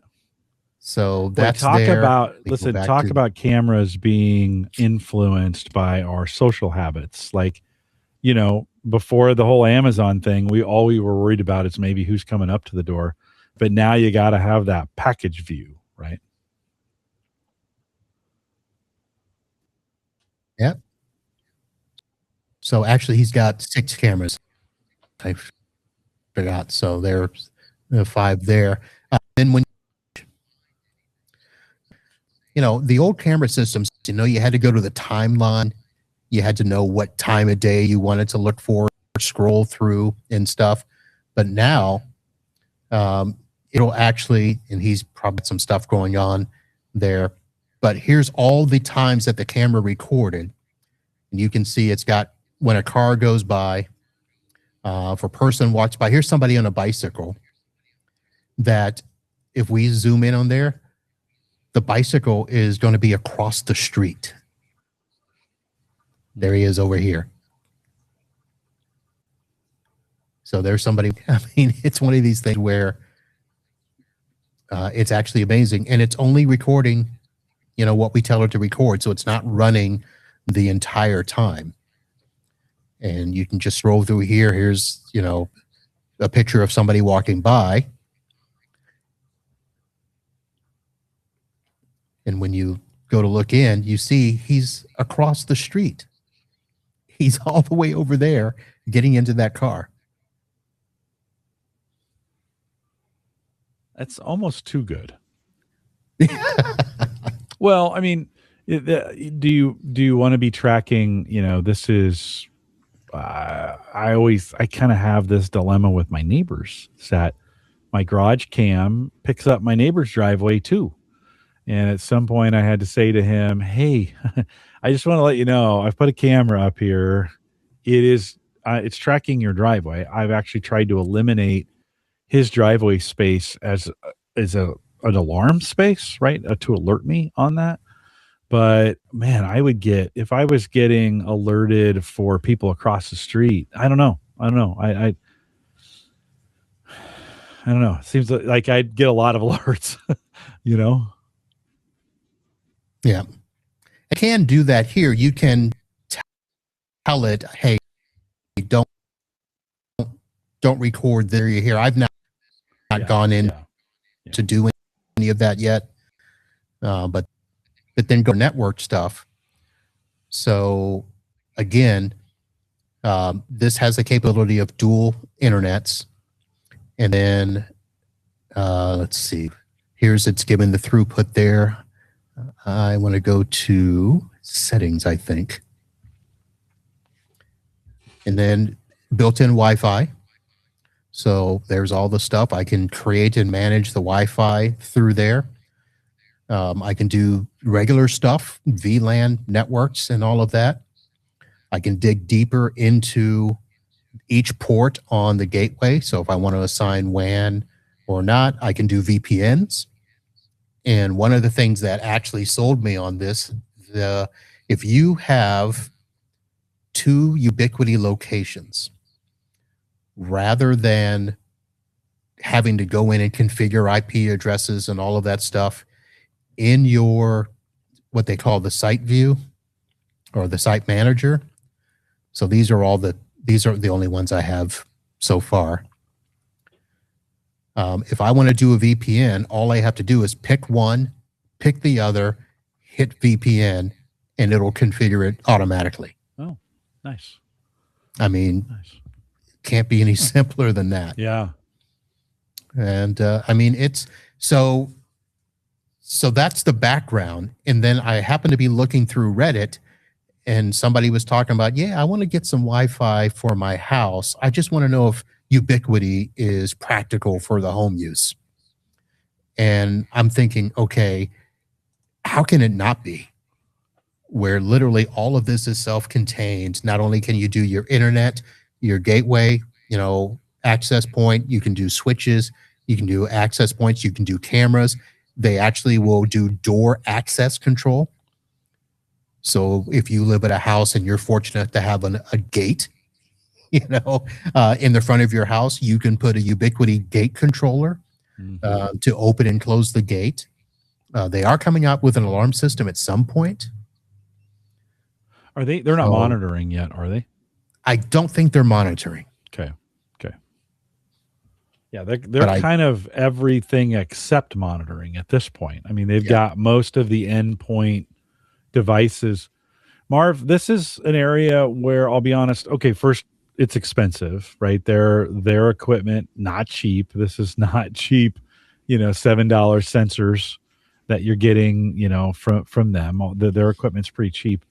So that's talk about cameras being influenced by our social habits. Like, before the whole Amazon thing, all we were worried about is maybe who's coming up to the door. But now you got to have that package view, right? Yep. So actually, he's got 6 cameras. I forgot. So there's 5 there. Then when the old camera systems, you had to go to the timeline. You had to know what time of day you wanted to look for, or scroll through and stuff. But now it'll actually, and he's probably some stuff going on there, but here's all the times that the camera recorded. And you can see it's got when a car goes by, if a person walks by, here's somebody on a bicycle that if we zoom in on there, the bicycle is going to be across the street. There he is over here. So there's somebody, I mean, it's one of these things where it's actually amazing. And it's only recording, what we tell it to record. So it's not running the entire time. And you can just scroll through here. Here's, a picture of somebody walking by. And when you go to look in, you see he's across the street. He's all the way over there getting into that car. That's almost too good. Well, I mean, do you want to be tracking, this is, I kind of have this dilemma with my neighbors that my garage cam picks up my neighbor's driveway too. And at some point I had to say to him, hey, I just want to let you know, I've put a camera up here. It's tracking your driveway. I've actually tried to eliminate his driveway space as an alarm space, right? To alert me on that. But man, if I was getting alerted for people across the street, I don't know. I don't know. It seems like I'd get a lot of alerts, Yeah. I can do that here. You can tell it, hey, don't record there. You're here. I've not gone in to do any of that yet. But then go network stuff. So again, this has the capability of dual internets. And then let's see, it's given the throughput there. I want to go to settings, I think. And then built-in Wi-Fi. So there's all the stuff. I can create and manage the Wi-Fi through there. I can do regular stuff, VLAN networks and all of that. I can dig deeper into each port on the gateway. So if I want to assign WAN or not, I can do VPNs. And one of the things that actually sold me on this, if you have 2 Ubiquiti locations, rather than having to go in and configure IP addresses and all of that stuff in your, what they call the site view or the site manager. So these are the only ones I have so far. If I want to do a VPN, all I have to do is pick one, pick the other, hit VPN, and it'll configure it automatically. Oh, nice. I mean, can't be any simpler than that. Yeah. And I mean, it's so that's the background. And then I happen to be looking through Reddit and somebody was talking about, I want to get some Wi-Fi for my house. I just want to know if Ubiquiti is practical for the home use. And I'm thinking, okay, how can it not be? Where literally all of this is self-contained. Not only can you do your internet, your gateway, access point, you can do switches, you can do access points, you can do cameras. They actually will do door access control. So if you live at a house and you're fortunate to have a gate, in the front of your house, you can put a Ubiquiti gate controller to open and close the gate. They are coming out with an alarm system at some point. Are they? They're not monitoring yet, are they? I don't think they're monitoring. Okay. Yeah, they're kind of everything except monitoring at this point. I mean, they've got most of the endpoint devices. Marv, this is an area where I'll be honest. Okay, first, it's expensive, right? Their equipment, not cheap. This is not cheap, $7 sensors that you're getting, from them. Their equipment's pretty cheap.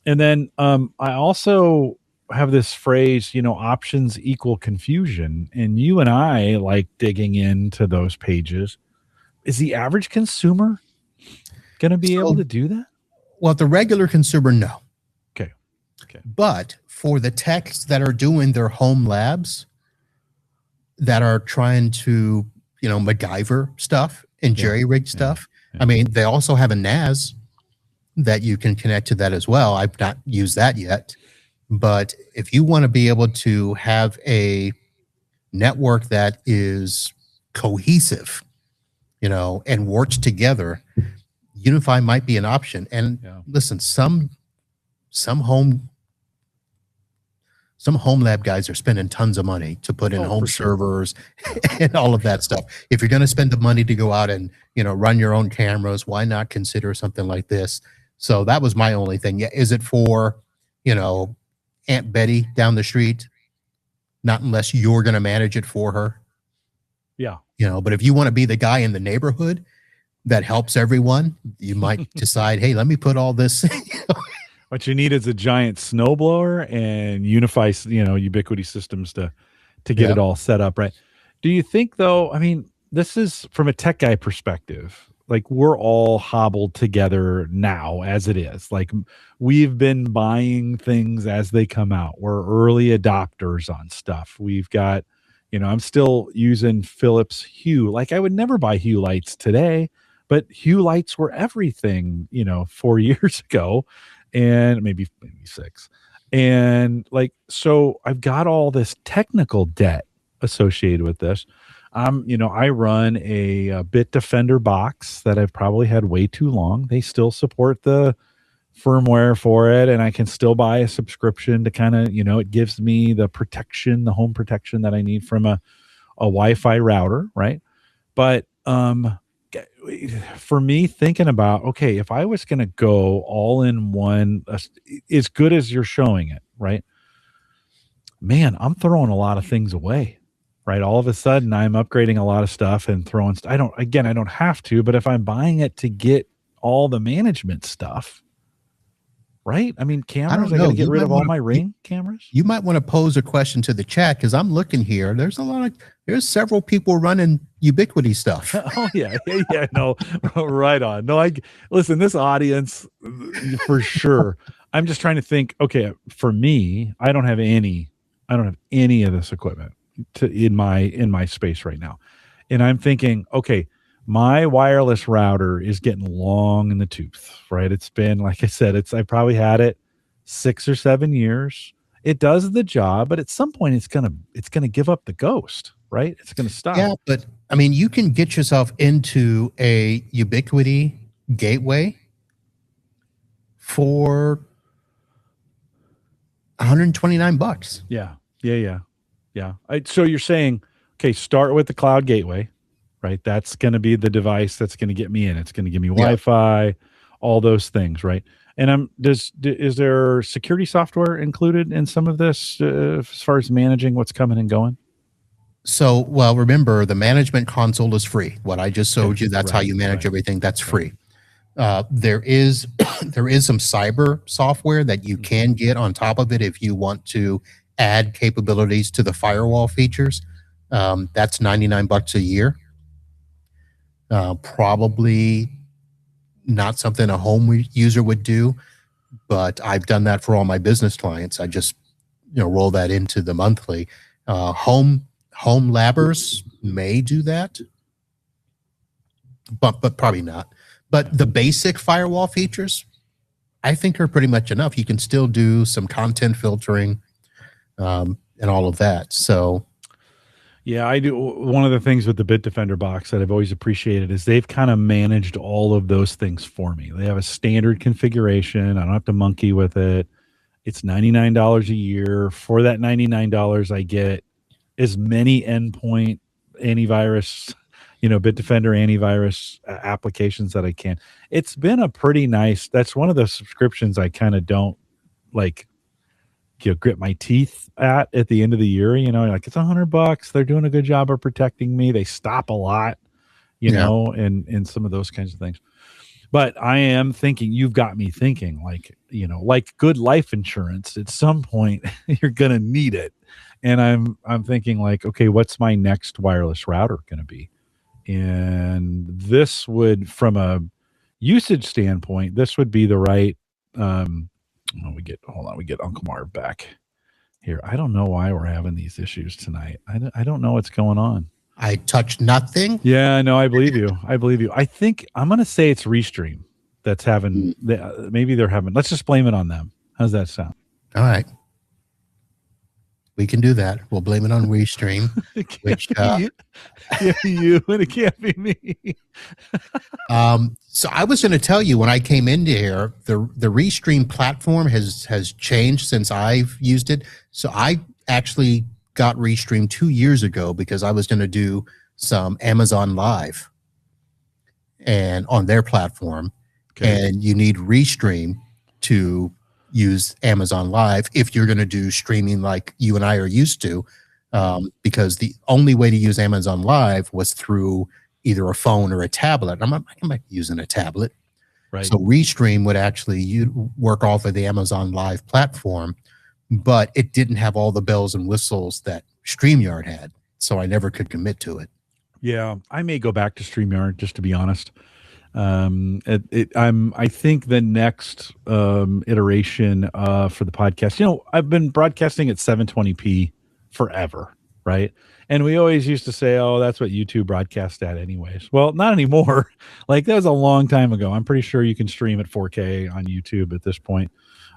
And then I also have this phrase, options equal confusion. And you and I like digging into those pages. Is the average consumer going to be able So, to do that? well, the regular consumer, no. Okay. But for the techs that are doing their home labs, that are trying to, MacGyver stuff and jerry-rig stuff. Yeah. I mean, they also have a NAS that you can connect to that as well. I've not used that yet. But if you want to be able to have a network that is cohesive, and works together, UniFi might be an option. And listen, some home lab guys are spending tons of money to put in home servers and all of that stuff. If you're going to spend the money to go out and, run your own cameras, why not consider something like this? So that was my only thing. Yeah. Is it for, Aunt Betty down the street? Not unless you're going to manage it for her. Yeah. But if you want to be the guy in the neighborhood that helps everyone, you might decide, hey, let me put all this. What you need is a giant snowblower and UniFi, Ubiquiti systems to get it all set up, right? Do you think, though, I mean, this is from a tech guy perspective, like we're all hobbled together now as it is. Like we've been buying things as they come out. We're early adopters on stuff. We've got, I'm still using Philips Hue. Like I would never buy Hue lights today, but Hue lights were everything, 4 years ago. And maybe 6. And so I've got all this technical debt associated with this. I run a Bit Defender box that I've probably had way too long. They still support the firmware for it, and I can still buy a subscription to kind of, it gives me the protection, the home protection that I need from a Wi-Fi router, right? But for me, thinking about, okay, if I was going to go all in one, as good as you're showing it, right? Man, I'm throwing a lot of things away, right? All of a sudden I'm upgrading a lot of stuff and throwing, I don't have to, but if I'm buying it to get all the management stuff, right? I mean, cameras, I got to get rid of all my Ring cameras. You might want to pose a question to the chat because I'm looking here. There's several people running Ubiquiti stuff. Oh yeah. No, right on. No, listen, this audience for sure. I'm just trying to think, okay, for me, I don't have any of this equipment in my space right now. And I'm thinking, okay, my wireless router is getting long in the tooth, right? It's been, like I said, I probably had it 6 or 7 years. It does the job, but at some point it's gonna give up the ghost, right? It's gonna stop. Yeah, but I mean, you can get yourself into a Ubiquiti gateway for $129. Yeah. So you're saying, okay, start with the cloud gateway. Right, that's going to be the device that's going to get me in. It's going to give me Wi-Fi, all those things, right? And is there security software included in some of this as far as managing what's coming and going? So, well, remember the management console is free. What I just showed you, that's how you manage everything. That's free. There is some cyber software that you can get on top of it if you want to add capabilities to the firewall features. That's $99 a year. Probably not something a home user would do, but I've done that for all my business clients. I just roll that into the monthly. Home labbers may do that, but probably not. But the basic firewall features, I think, are pretty much enough. You can still do some content filtering and all of that. So. Yeah, I do. One of the things with the Bit Defender box that I've always appreciated is they've kind of managed all of those things for me. They have a standard configuration. I don't have to monkey with it. It's $99 a year. For that $99, I get as many endpoint antivirus, Bit Defender antivirus applications that I can. It's been a pretty nice, that's one of the subscriptions I kind of don't like, grit my teeth at the end of the year, like it's $100. They're doing a good job of protecting me. They stop a lot, and some of those kinds of things. But I am thinking, you've got me thinking, like good life insurance, at some point you're going to need it. And I'm thinking like, okay, what's my next wireless router going to be? And this would, from a usage standpoint, this would be the right. We get Uncle Marv back here. I don't know why we're having these issues tonight. I don't know what's going on. I touched nothing. Yeah, no, I believe you. I think I'm going to say it's Restream that's having. Maybe they're having. Let's just blame it on them. How's that sound? All right. We can do that. We'll blame it on Restream. Which you and it can't be me. So I was going to tell you when I came into here, the Restream platform has changed since I've used it. So I actually got Restream 2 years ago because I was going to do some Amazon Live and on their platform. Okay. And you need Restream to use Amazon Live if you're going to do streaming like you and I are used to, because the only way to use Amazon Live was through either a phone or a tablet. I'm not using a tablet. Right. So Restream would actually work off of the Amazon Live platform, but it didn't have all the bells and whistles that StreamYard had. So I never could commit to it. Yeah, I may go back to StreamYard, just to be honest. I think the next iteration for the podcast, I've been broadcasting at 720p forever, right? And we always used to say, oh, that's what YouTube broadcast at anyways. Well, not anymore. Like that was a long time ago. I'm pretty sure you can stream at 4K on YouTube at this point.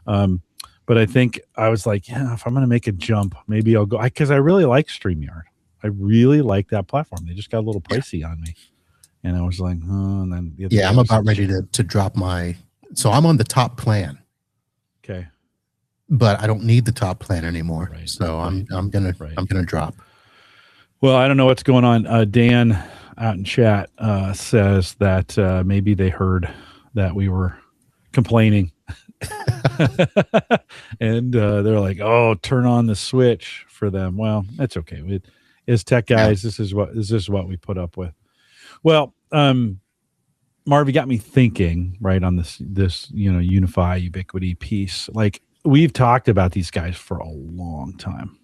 But I think I was like, yeah, if I'm going to make a jump, maybe I'll go, because I really like StreamYard. I really like that platform. They just got a little pricey on me. And I was like, oh, and then the I'm about ready to drop so I'm on the top plan. Okay. But I don't need the top plan anymore. Right. So I'm gonna drop. Well, I don't know what's going on. Dan out in chat says that maybe they heard that we were complaining. And they're like, oh, turn on the switch for them. Well, that's okay. As tech guys, this is what we put up with. Well, Marv, you got me thinking, right, on this UniFi Ubiquiti piece. Like, we've talked about these guys for a long time,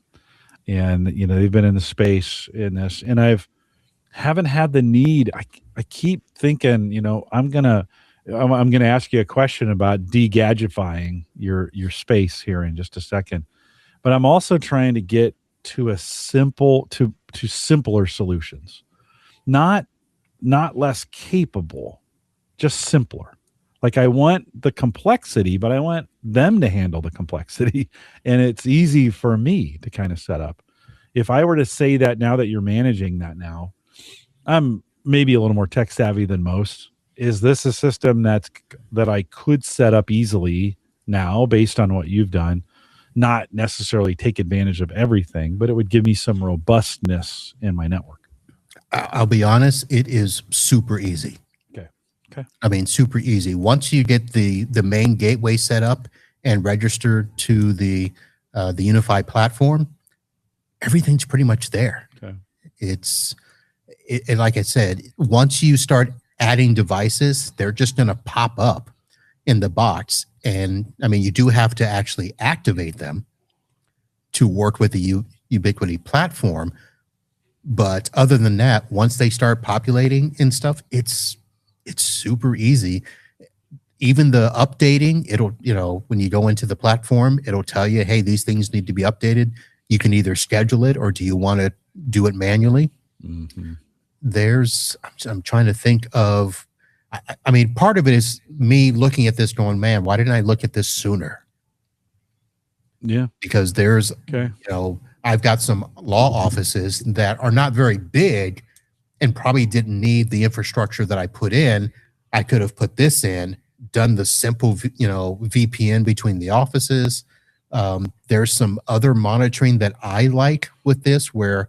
and they've been in the space in this, and haven't had the need. I keep thinking, I'm gonna ask you a question about de-gadgetifying your space here in just a second, but I'm also trying to get to simpler solutions, not less capable, just simpler. Like, I want the complexity, but I want them to handle the complexity. And it's easy for me to kind of set up. If I were to say that now that you're managing that now, I'm maybe a little more tech savvy than most. Is this a system that I could set up easily now based on what you've done? Not necessarily take advantage of everything, but it would give me some robustness in my network. I'll be honest, it is super easy. Okay. I mean, super easy. Once you get the main gateway set up and registered to the UniFi platform, everything's pretty much there. Okay. And like I said, once you start adding devices, they're just going to pop up in the box. And I mean, you do have to actually activate them to work with the Ubiquiti platform. But other than that, once they start populating and stuff, it's super easy. Even the updating, it'll, when you go into the platform, it'll tell you, hey, these things need to be updated. You can either schedule it or do you want to do it manually? Mm-hmm. I'm trying to think of, I mean, part of it is me looking at this going, man, why didn't I look at this sooner? Yeah. Because I've got some law offices that are not very big and probably didn't need the infrastructure that I put in. I could have put this in, done the simple, VPN between the offices. There's some other monitoring that I like with this where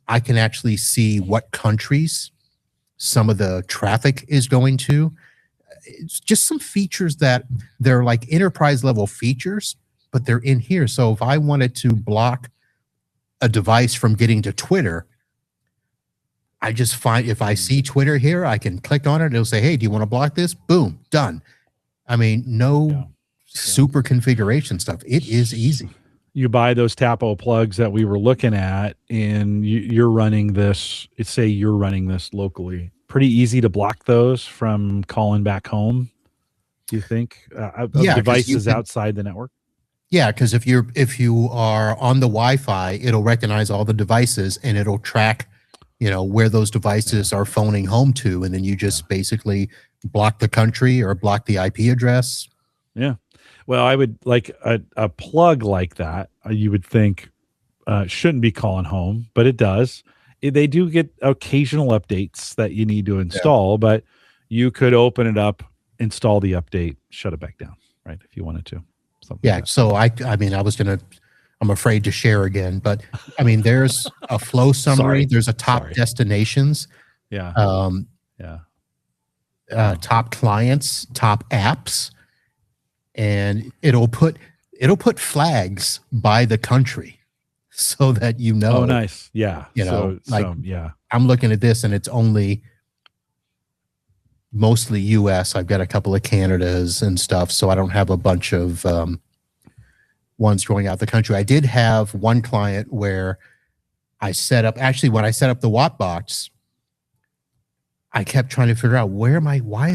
I can actually see what countries some of the traffic is going to. It's just some features that they're like enterprise level features, but they're in here. So if I wanted to block a device from getting to Twitter, I just find if I see Twitter here, I can click on it. It'll say, hey, do you want to block this? Boom, done. I mean, super configuration stuff. It is easy. You buy those Tapo plugs that we were looking at, and you're running this. Say you're running this locally. pretty easy to block those from calling back home? Do you think of Yeah, 'cause you devices can- outside the network? Yeah, because if you are on the Wi-Fi, it'll recognize all the devices and it'll track, where those devices are phoning home to, and then you just basically block the country or block the IP address. Yeah. Well, I would like a plug like that. You would think shouldn't be calling home, but it does. They do get occasional updates that you need to install, but you could open it up, install the update, shut it back down, right? If you wanted to. Something like that. So I'm afraid to share again, but I mean, there's a flow summary. There's a top destinations. Yeah. Top clients, top apps, and it'll put flags by the country so that you know. Oh, nice. Yeah. I'm looking at this and it's only mostly US. I've got a couple of Canadas and stuff, so I don't have a bunch of ones going out the country. I did have one client where when I set up the Watt box, I kept trying to figure out why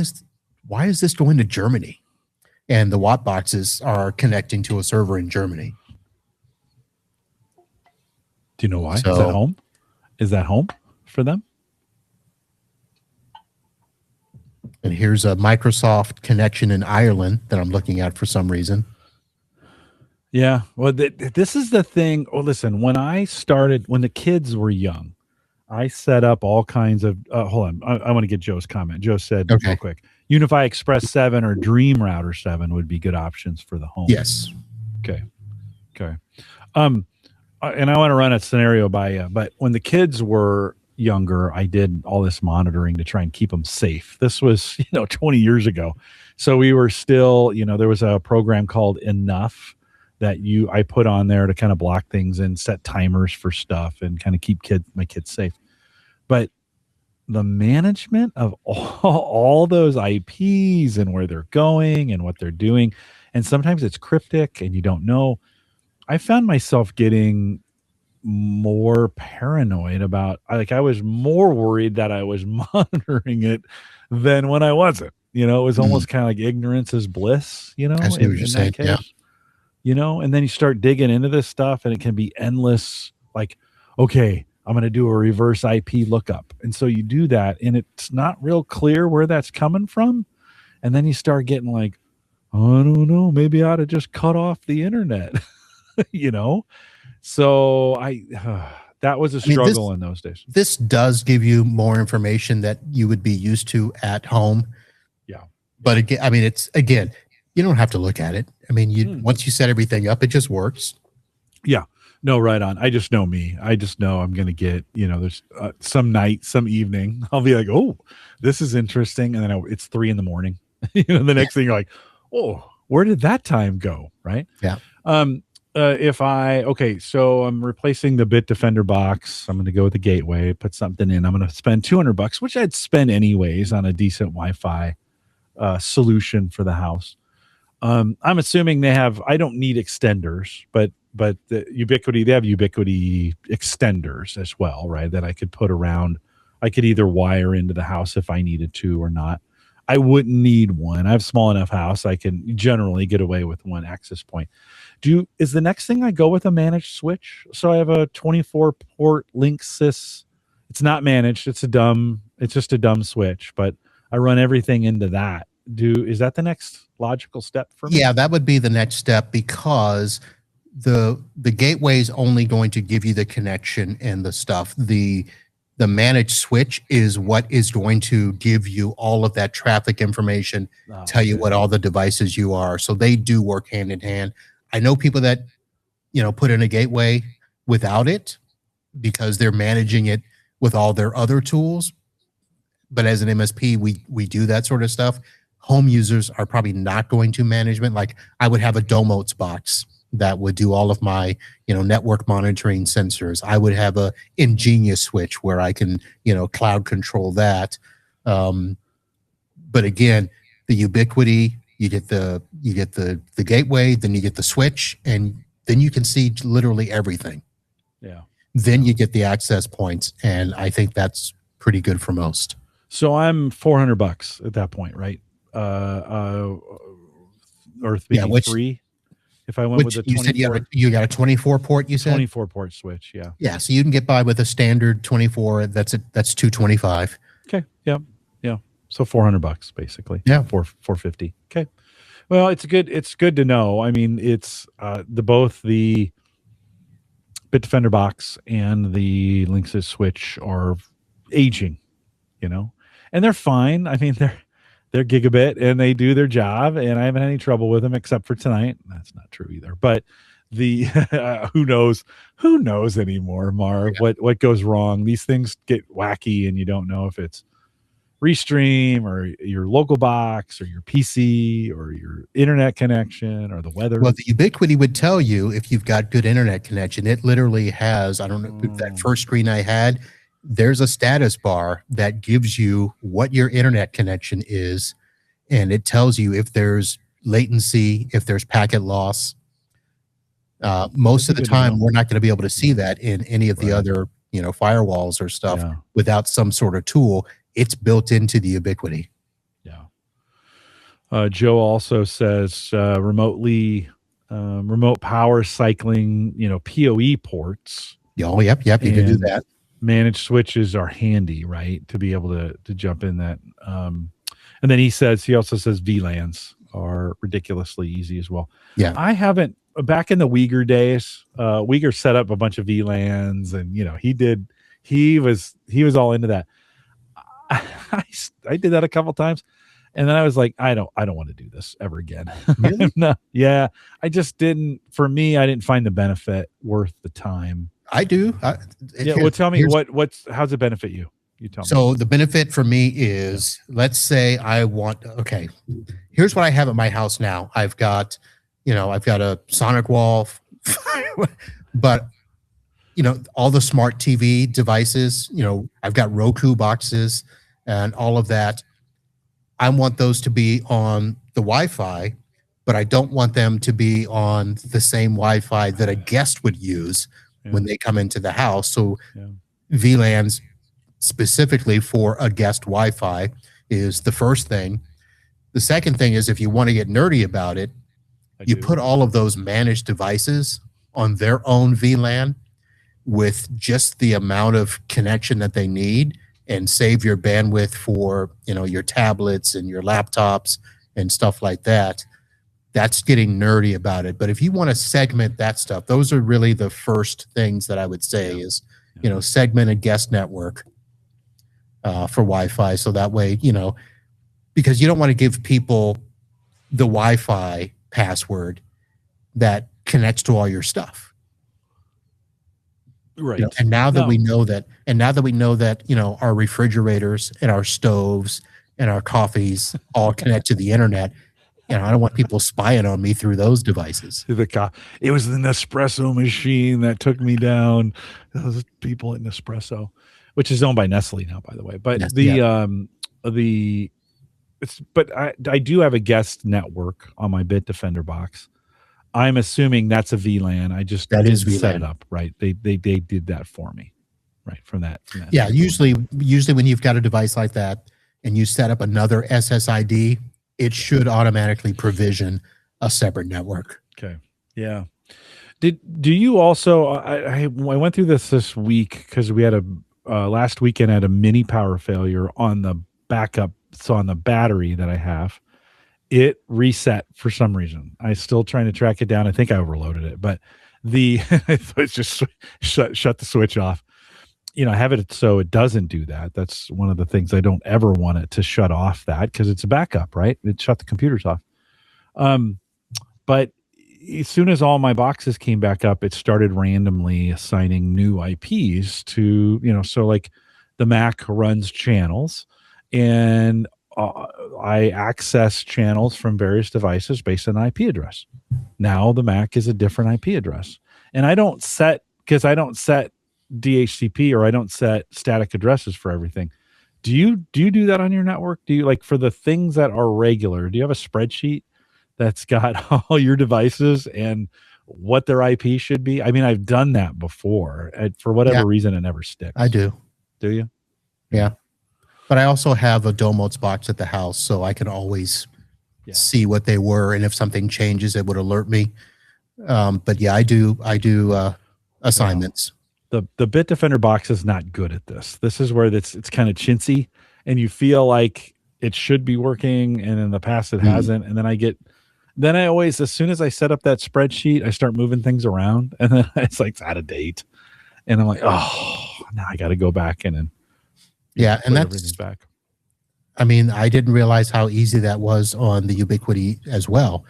is this going to Germany? And the Watt boxes are connecting to a server in Germany. Do you know why? Is that home? Is that home for them? And here's a Microsoft connection in Ireland that I'm looking at for some reason. Yeah. Well, this is the thing. Oh, listen, when the kids were young, I set up all kinds of, hold on. I want to get Joe's comment. Joe said real quick, UniFi Express 7 or Dream Router 7 would be good options for the home. Yes. Okay. And I want to run a scenario by you, but when the kids were younger, I did all this monitoring to try and keep them safe. This was, 20 years ago. So we were still, there was a program called Enough that I put on there to kind of block things and set timers for stuff and kind of keep my kids safe. But the management of all those IPs and where they're going and what they're doing, and sometimes it's cryptic and you don't know. I found myself getting more paranoid about, I was more worried that I was monitoring it than when I wasn't. It was almost kind of like ignorance is bliss, I see what you're saying. Yeah. And then you start digging into this stuff and it can be endless. Like, okay, I'm going to do a reverse IP lookup. And so you do that and it's not real clear where that's coming from. And then you start getting like, oh, I don't know, maybe I ought to just cut off the internet, So that was a struggle in those days. This does give you more information that you would be used to at home. Yeah. But again, you don't have to look at it. Once you set everything up, it just works. Yeah. No, right on. I just know me. I just know I'm going to get, there's some night, some evening, I'll be like, oh, this is interesting. And then it's 3 a.m. The next thing you're like, oh, where did that time go? Right. Yeah. So I'm replacing the Bitdefender box. I'm going to go with the gateway, put something in. I'm going to spend $200, which I'd spend anyways on a decent Wi-Fi solution for the house. I'm assuming I don't need extenders, but the Ubiquiti, they have Ubiquiti extenders as well, right? That I could put around. I could either wire into the house if I needed to or not. I wouldn't need one. I have a small enough house. I can generally get away with one access point. Is the next thing I go with a managed switch? So I have a 24 port Linksys. It's not managed. It's just a dumb switch, but I run everything into that. Is that the next logical step for me? Yeah, that would be the next step because the gateway is only going to give you the connection and the stuff. The managed switch is what is going to give you all of that traffic information, tell you what all the devices you are. So they do work hand in hand. I know people that, put in a gateway without it because they're managing it with all their other tools. But as an MSP, we do that sort of stuff. Home users are probably not going to management. Like I would have a Domotes box that would do all of my, network monitoring sensors. I would have a Ingenious switch where I can, cloud control that. But again, the Ubiquiti, you get the gateway, then you get the switch, and then you can see literally everything. Yeah. Then you get the access points, and I think that's pretty good for most. So I'm $400 at that point, right? Or Yeah, maybe three if I went with which the you said 24, you got a 24 port. You said 24 port switch. Yeah. yeah, so you can get by with a standard 24. That's 225. Okay. Yeah. Yeah. So $400 basically. Yeah. 450. Okay. Well, it's good to know. I mean, it's both the Bitdefender box and the Linksys switch are aging, and they're fine. I mean, they're gigabit and they do their job, and I haven't had any trouble with them except for tonight. That's not true either. But the who knows anymore, Marv? Yeah. What goes wrong? These things get wacky, and you don't know if it's Restream or your local box or your PC or your internet connection or the weather. Well, the Ubiquiti would tell you if you've got good internet connection. It literally has, I don't know, that first screen I had, there's a status bar that gives you what your internet connection is, and it tells you if there's latency, if there's packet loss. Most of the time, we're not going to be able to see that in any of the other, firewalls or stuff without some sort of tool. It's built into the Ubiquiti. Yeah. Joe also says remote power cycling, PoE ports. Oh, yep, you can do that. Managed switches are handy, right, to be able to jump in that. And then he also says VLANs are ridiculously easy as well. Yeah, I haven't. Back in the Uyghur days, Uyghur set up a bunch of VLANs, and he was all into that. I did that a couple times, and then I was like, I don't want to do this ever again. Really? No, yeah, I just didn't. For me, I didn't find the benefit worth the time. I do. Well, tell me how's it benefit you? You tell me. So the benefit for me is, let's say here's what I have at my house now. I've got a Sonic wall, but all the smart TV devices, I've got Roku boxes and all of that. I want those to be on the Wi-Fi, but I don't want them to be on the same Wi-Fi that a guest would use when they come into the house. So VLANs specifically for a guest Wi-Fi is the first thing. The second thing is, if you want to get nerdy about it, you put all of those managed devices on their own VLAN with just the amount of connection that they need, and save your bandwidth for your tablets and your laptops and stuff like that. That's getting nerdy about it. But if you want to segment that stuff, those are really the first things that I would say is segment a guest network for Wi-Fi, so that way because you don't want to give people the Wi-Fi password that connects to all your stuff. Right. And now that we know that, our refrigerators and our stoves and our coffees all connect to the internet, I don't want people spying on me through those devices. It was the Nespresso machine that took me down. Those people at Nespresso, which is owned by Nestle now, by the way. But I do have a guest network on my Bitdefender box. I'm assuming that's a VLAN. I just didn't set it up right. They did that for me, right? From that. Yeah, usually when you've got a device like that and you set up another SSID, it should automatically provision a separate network. Okay. Yeah. Do you also? I went through this week because we had last weekend I had a mini power failure on the backup. So on the battery that I have. It reset for some reason. I'm still trying to track it down. I think I overloaded it, but it's just shut the switch off. I have it so it doesn't do that. That's one of the things I don't ever want it to shut off that, because it's a backup, right? It shut the computers off. But as soon as all my boxes came back up, it started randomly assigning new IPs to, so like the Mac runs channels, and I access channels from various devices based on IP address. Now the Mac is a different IP address, and I don't set DHCP, or I don't set static addresses for everything. Do you do that on your network? Do you, like, for the things that are regular, do you have a spreadsheet that's got all your devices and what their IP should be? I mean, I've done that before. For whatever reason, it never sticks. I do. Do you? Yeah. But I also have a Domot's box at the house, so I can always see what they were, and if something changes, it would alert me. But yeah, I do assignments. The Bitdefender box is not good at this. This is where it's kind of chintzy, and you feel like it should be working, and in the past it hasn't. And then I always, as soon as I set up that spreadsheet, I start moving things around, and then it's like it's out of date, and I'm like, oh, now I got to go back in and and that's back. I mean, I didn't realize how easy that was on the Ubiquiti as well.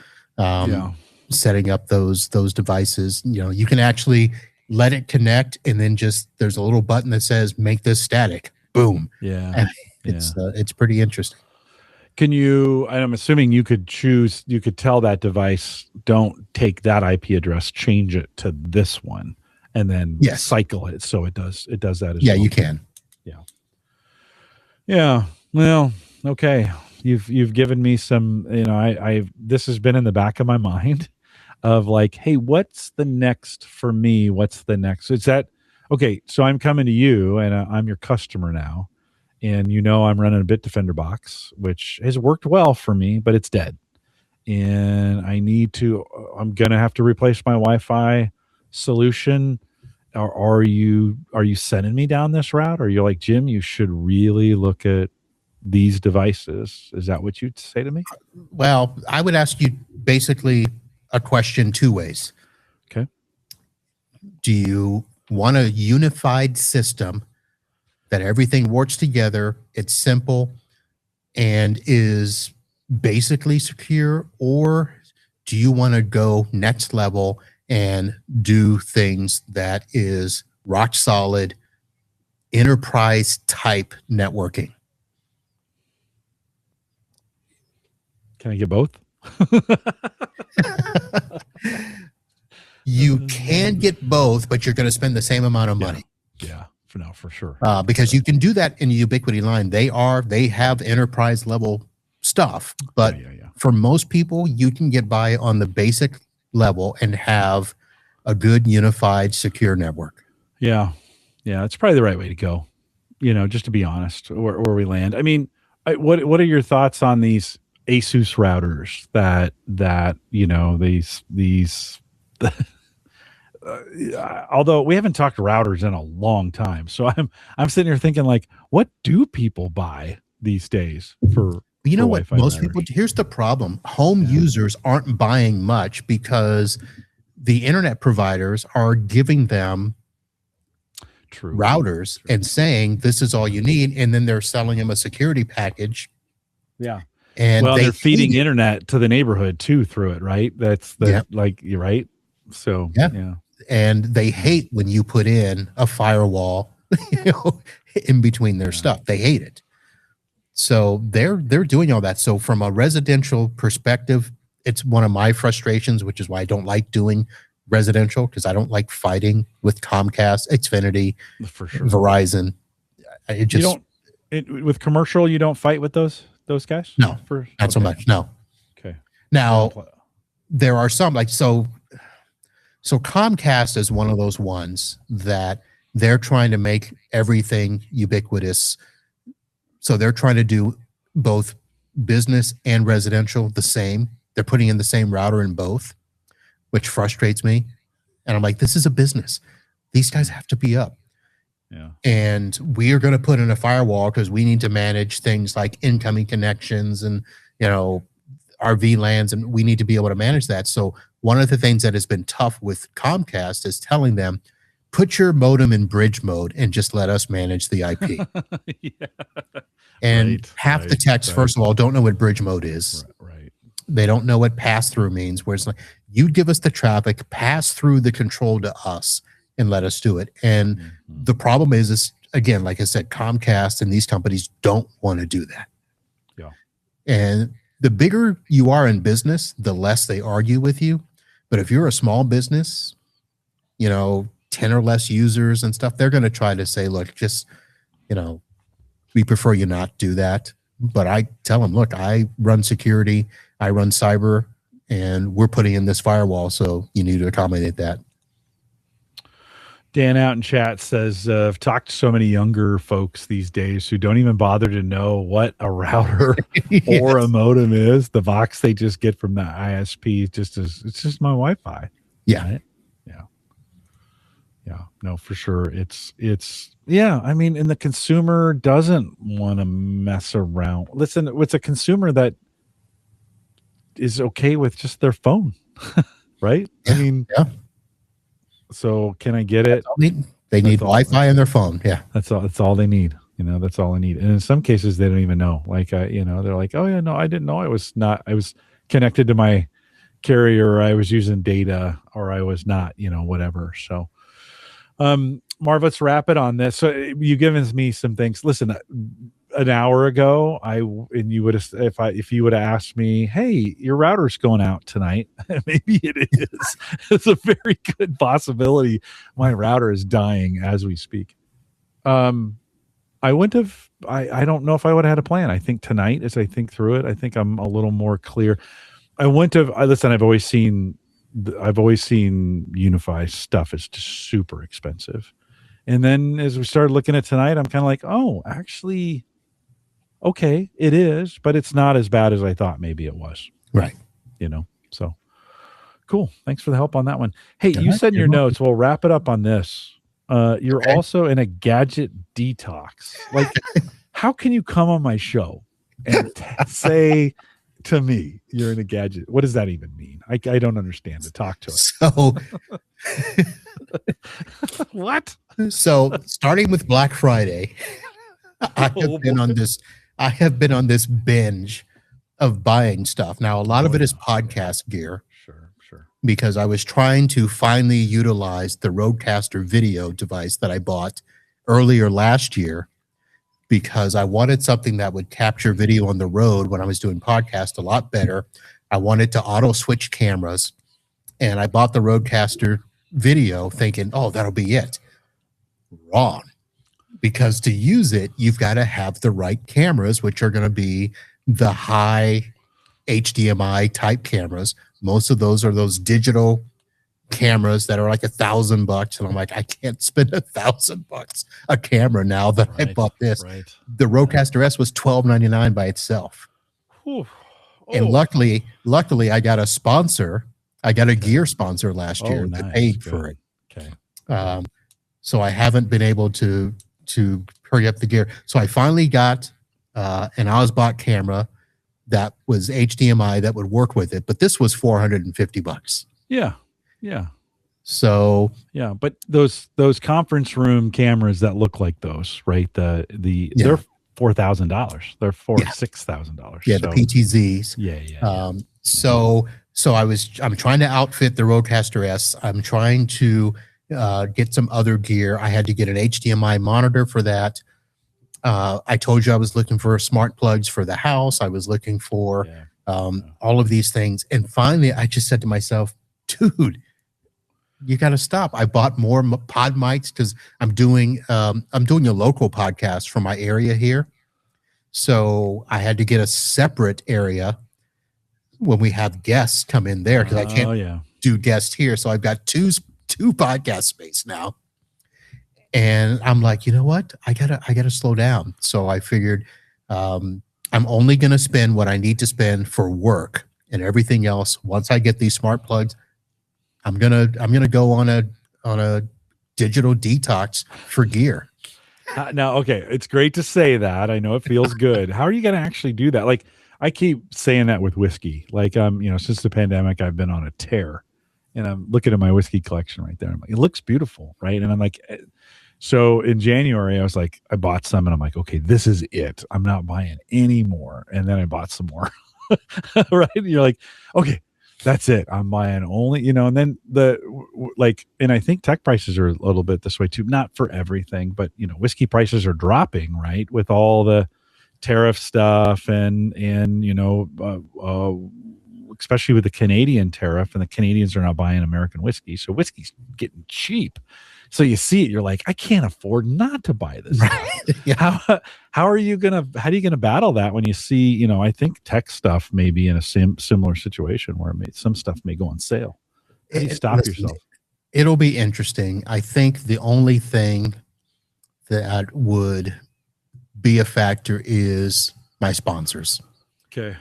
Setting up those devices, you can actually let it connect, and then just there's a little button that says make this static. Boom. And it's pretty interesting. I'm assuming you could tell that device, don't take that IP address, change it to this one, and then cycle it so it does that as well. Yeah, you can. Yeah. Well, okay. You've given me some, this has been in the back of my mind of like, hey, what's the next for me? What's the next? Is that okay? So I'm coming to you, and I'm your customer now, and I'm running a Bitdefender box, which has worked well for me, but it's dead, and I'm gonna have to replace my Wi-Fi solution. Or are you sending me down this route? Or you're like, Jim, you should really look at these devices? Is that what you'd say to me? Well, I would ask you basically a question two ways. Okay. Do you want a unified system that everything works together, it's simple, and is basically secure? Or do you want to go next level and do things that is rock solid enterprise type networking? Can I get both? You can get both, but you're going to spend the same amount of money. Yeah, for sure. Because you can do that in the Ubiquiti line. They have enterprise level stuff, but for most people, you can get by on the basic level and have a good unified secure network. Yeah, it's probably the right way to go. Just to be honest, where we land. I mean, what are your thoughts on these Asus routers that these although we haven't talked routers in a long time, so I'm sitting here thinking, like, what do people buy these days for what Wi-Fi most routers? People, here's the problem. Home users aren't buying much because the internet providers are giving them routers and saying this is all you need, and then they're selling them a security package. And they're feeding internet to the neighborhood too through it, right? That's like, you're right. So and they hate when you put in a firewall in between their stuff. They hate it. So they're doing all that. So from a residential perspective, it's one of my frustrations, which is why I don't like doing residential, because I don't like fighting with Comcast, Xfinity, for sure, Verizon. It just with commercial, you don't fight with those guys? No, not so much. No. Okay. Now there are some so Comcast is one of those ones that they're trying to make everything ubiquitous. So they're trying to do both business and residential the same. They're putting in the same router in both, which frustrates me. And I'm like, this is a business. These guys have to be up. And we are going to put in a firewall because we need to manage things like incoming connections and, our VLANs, and we need to be able to manage that. So one of the things that has been tough with Comcast is telling them, put your modem in bridge mode and just let us manage the IP. And half the techs, first of all, don't know what bridge mode is. They don't know what pass-through means, where it's like, you give us the traffic, pass through the control to us, and let us do it. And the problem is, again, like I said, Comcast and these companies don't want to do that. And the bigger you are in business, the less they argue with you. But if you're a small business, 10 or less users and stuff, they're going to try to say, look, just, we prefer you not do that. But I tell them, look, I run security, I run cyber, and we're putting in this firewall, so you need to accommodate that. Dan out in chat says, I've talked to so many younger folks these days who don't even bother to know what a router Yes. or a modem is. The box they just get from the ISP it's just my Wi-Fi. Yeah. Right? Yeah, no, for sure. It's yeah, I mean, and the consumer doesn't want to mess around. Listen, it's a consumer that is okay with just their phone, right? Yeah. I mean, Yeah. so can I get it? They need Wi-Fi on their phone. Yeah. That's all they need. That's all I need. And in some cases they don't even know. Like they're like, "Oh yeah, no, I didn't know I was connected to my carrier, or I was using data, or I was not, whatever." So Marv, let's wrap it on this. So you've given me some things. Listen, an hour ago, you would have, if you would have asked me, "Hey, your router's going out tonight," maybe it is. It's a very good possibility. My router is dying as we speak. I wouldn't have. I don't know if I would have had a plan. I think tonight, as I think through it, I think I'm a little more clear. I wouldn't have. Listen, I've always seen UniFi stuff is just super expensive. And then as we started looking at tonight, I'm kind of like, oh, actually, okay, it is, but it's not as bad as I thought maybe it was. Right. So cool. Thanks for the help on that one. Hey, you said in your notes, we'll wrap it up on this. You're also in a gadget detox. Like, how can you come on my show and say to me, you're in a gadget? What does that even mean? I don't understand it. Talk to us. So what? So starting with Black Friday, I have been on this binge of buying stuff. Now, a lot of it is podcast gear. Sure. Because I was trying to finally utilize the Rodecaster video device that I bought earlier last year, because I wanted something that would capture video on the road when I was doing podcast a lot better. I wanted to auto switch cameras, and I bought the Rodecaster video thinking, oh, that'll be it. Wrong. Because to use it, you've got to have the right cameras, which are going to be the high HDMI type cameras. Most of those are those digital cameras that are like $1,000, and I'm like, I can't spend $1,000 a camera now that I bought this. Right. The Rodecaster S was $12.99 by itself. And luckily, I got a sponsor. I got a gear sponsor last year that paid for it. Okay. So I haven't been able to hurry up the gear. So I finally got an Osbot camera that was HDMI that would work with it, but this was $450. Yeah. So yeah, but those conference room cameras that look like those, right? They're $4,000. They're $6,000. Yeah, the PTZs. Yeah. So I'm trying to outfit the Rodecaster S. I'm trying to get some other gear. I had to get an HDMI monitor for that. I told you I was looking for smart plugs for the house. I was looking for all of these things. And finally, I just said to myself, dude, you got to stop. I bought more pod mics because I'm doing a local podcast for my area here. So I had to get a separate area when we have guests come in there, because I can't do guests here. So I've got two podcast space now. And I'm like, you know what? I gotta slow down. So I figured I'm only gonna spend what I need to spend for work, and everything else, once I get these smart plugs, I'm gonna go on a digital detox for gear. Now, okay, it's great to say that. I know it feels good. How are you gonna actually do that? Like, I keep saying that with whiskey. Like, since the pandemic, I've been on a tear, and I'm looking at my whiskey collection right there. I'm like, it looks beautiful, right? And I'm like, so in January, I was like, I bought some, and I'm like, okay, this is it. I'm not buying any more. And then I bought some more, right? And you're like, okay, that's it. I'm buying only, and then and I think tech prices are a little bit this way too. Not for everything, but whiskey prices are dropping, right? With all the tariff stuff and especially with the Canadian tariff, and the Canadians are now buying American whiskey. So whiskey's getting cheap. So you see it, you're like, I can't afford not to buy this. Yeah. How are you gonna battle that when you see, I think tech stuff may be in a similar situation where some stuff may go on sale. How do you stop yourself? It'll be interesting. I think the only thing that would be a factor is my sponsors. Okay.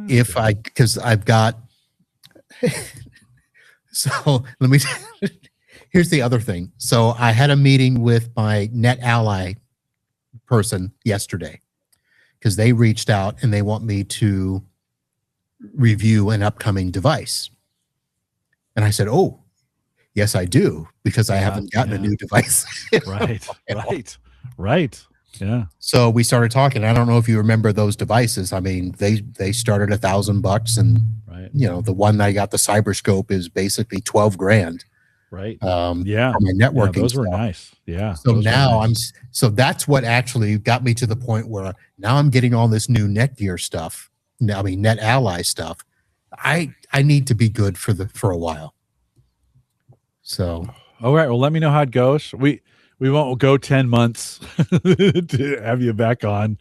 Because I've got, so let me, here's the other thing. So I had a meeting with my Net Ally person yesterday because they reached out and they want me to review an upcoming device. And I said, oh, yes, I do, because I haven't gotten a new device. Right. Yeah. So we started talking. I don't know if you remember those devices. I mean, they started $1,000, and you know, the one I got, the Cyberscope, is basically 12 grand. Right. For my networking. Those were stuff. nice. Yeah. So now so that's what actually got me to the point where now I'm getting all this new Netgear stuff. I mean, Net Ally stuff. I need to be good for a while. So, all right. Well, let me know how it goes. We won't go 10 months to have you back on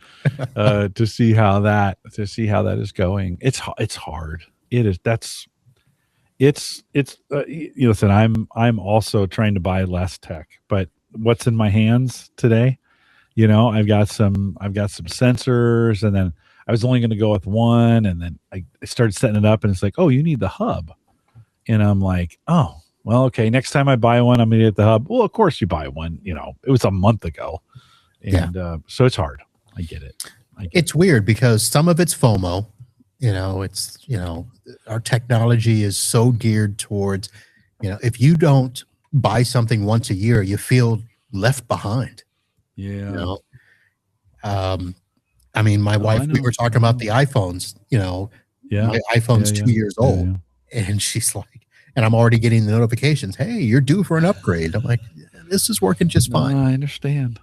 to see how that is going. It's hard. It is. You listen, I'm also trying to buy less tech, but what's in my hands today, you know, I've got some sensors, and then I was only going to go with one, and then I started setting it up, and it's like, oh, you need the hub. And I'm like, oh, well, okay, next time I buy one, I'm going to get the hub. Well, of course you buy one, you know, it was a month ago. And so it's hard. I get it. It's weird because some of it's FOMO. You know, it's, you know, our technology is so geared towards, you know, if you don't buy something once a year, you feel left behind. Yeah. You know? I mean, my wife, we were talking about the iPhones, you know, my iPhone's 2 years old, and she's like, and I'm already getting the notifications. Hey, you're due for an upgrade. I'm like, this is working just fine. I understand.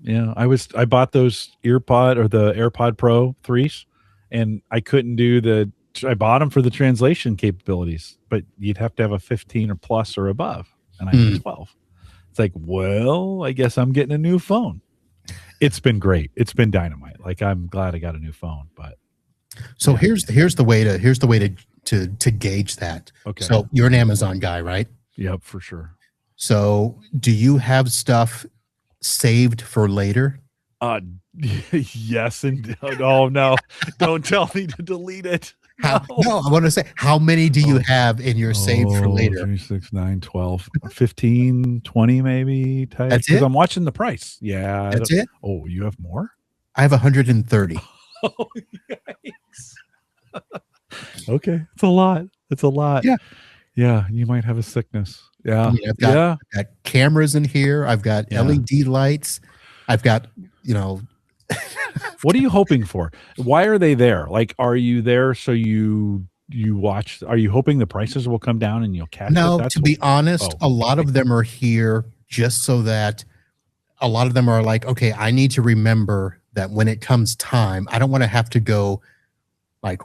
Yeah. I bought those AirPod Pro 3s. And I couldn't do I bought them for the translation capabilities, but you'd have to have a 15 or plus or above. And I have 12. It's like, well, I guess I'm getting a new phone. It's been great. It's been dynamite. Like, I'm glad I got a new phone, but. So here's the way to gauge that. Okay. So you're an Amazon guy, right? Yep, for sure. So do you have stuff saved for later? Yes, and oh no, don't tell me to delete it. No, I want to say, how many do you have in your saved for later? 3, 6, 9, 12, 15, 20 maybe. That's it? Because I'm watching the price. Yeah. That's it? Oh, you have more? I have 130. Oh, yikes. Okay. It's a lot. Yeah. Yeah. You might have a sickness. Yeah. I mean, I've got cameras in here. I've got LED lights. I've got, you know. What are you hoping for? Why are they there? Like, are you there so you watch? Are you hoping the prices will come down and you'll catch it? No, to be honest, a lot of them are here just so that a lot of them are like, okay, I need to remember that when it comes time, I don't want to have to go like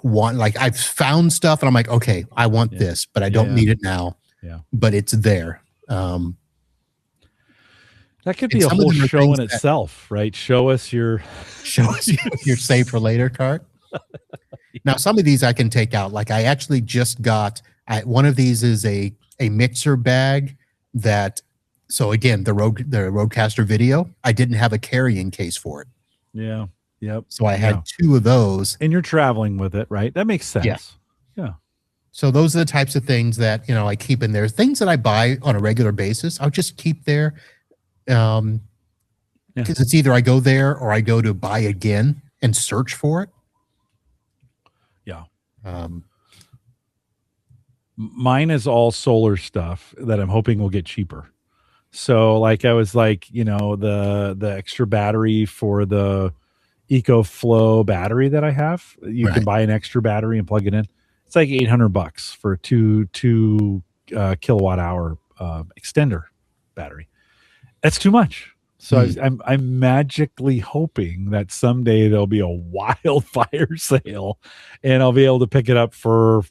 I've found stuff and I'm like, okay, I want this, but I don't need it now. Yeah. But it's there. That could be a whole show in itself, right? Show us your save for later cart. Now, some of these I can take out. Like, I actually just got one of these is a mixer bag that. So again, the Rodecaster Video, I didn't have a carrying case for it. Yeah. Yep. So I had 2 of those. And you're traveling with it, right? That makes sense. Yeah. So those are the types of things that, you know, I keep in there. Things that I buy on a regular basis, I'll just keep there. Because it's either I go there or I go to buy again and search for it. Yeah. Mine is all solar stuff that I'm hoping will get cheaper. So like I was like, you know, the extra battery for the EcoFlow battery that I have, you can buy an extra battery and plug it in. It's like $800 for a two kilowatt hour extender battery. That's too much. So I'm magically hoping that someday there'll be a wildfire sale and I'll be able to pick it up for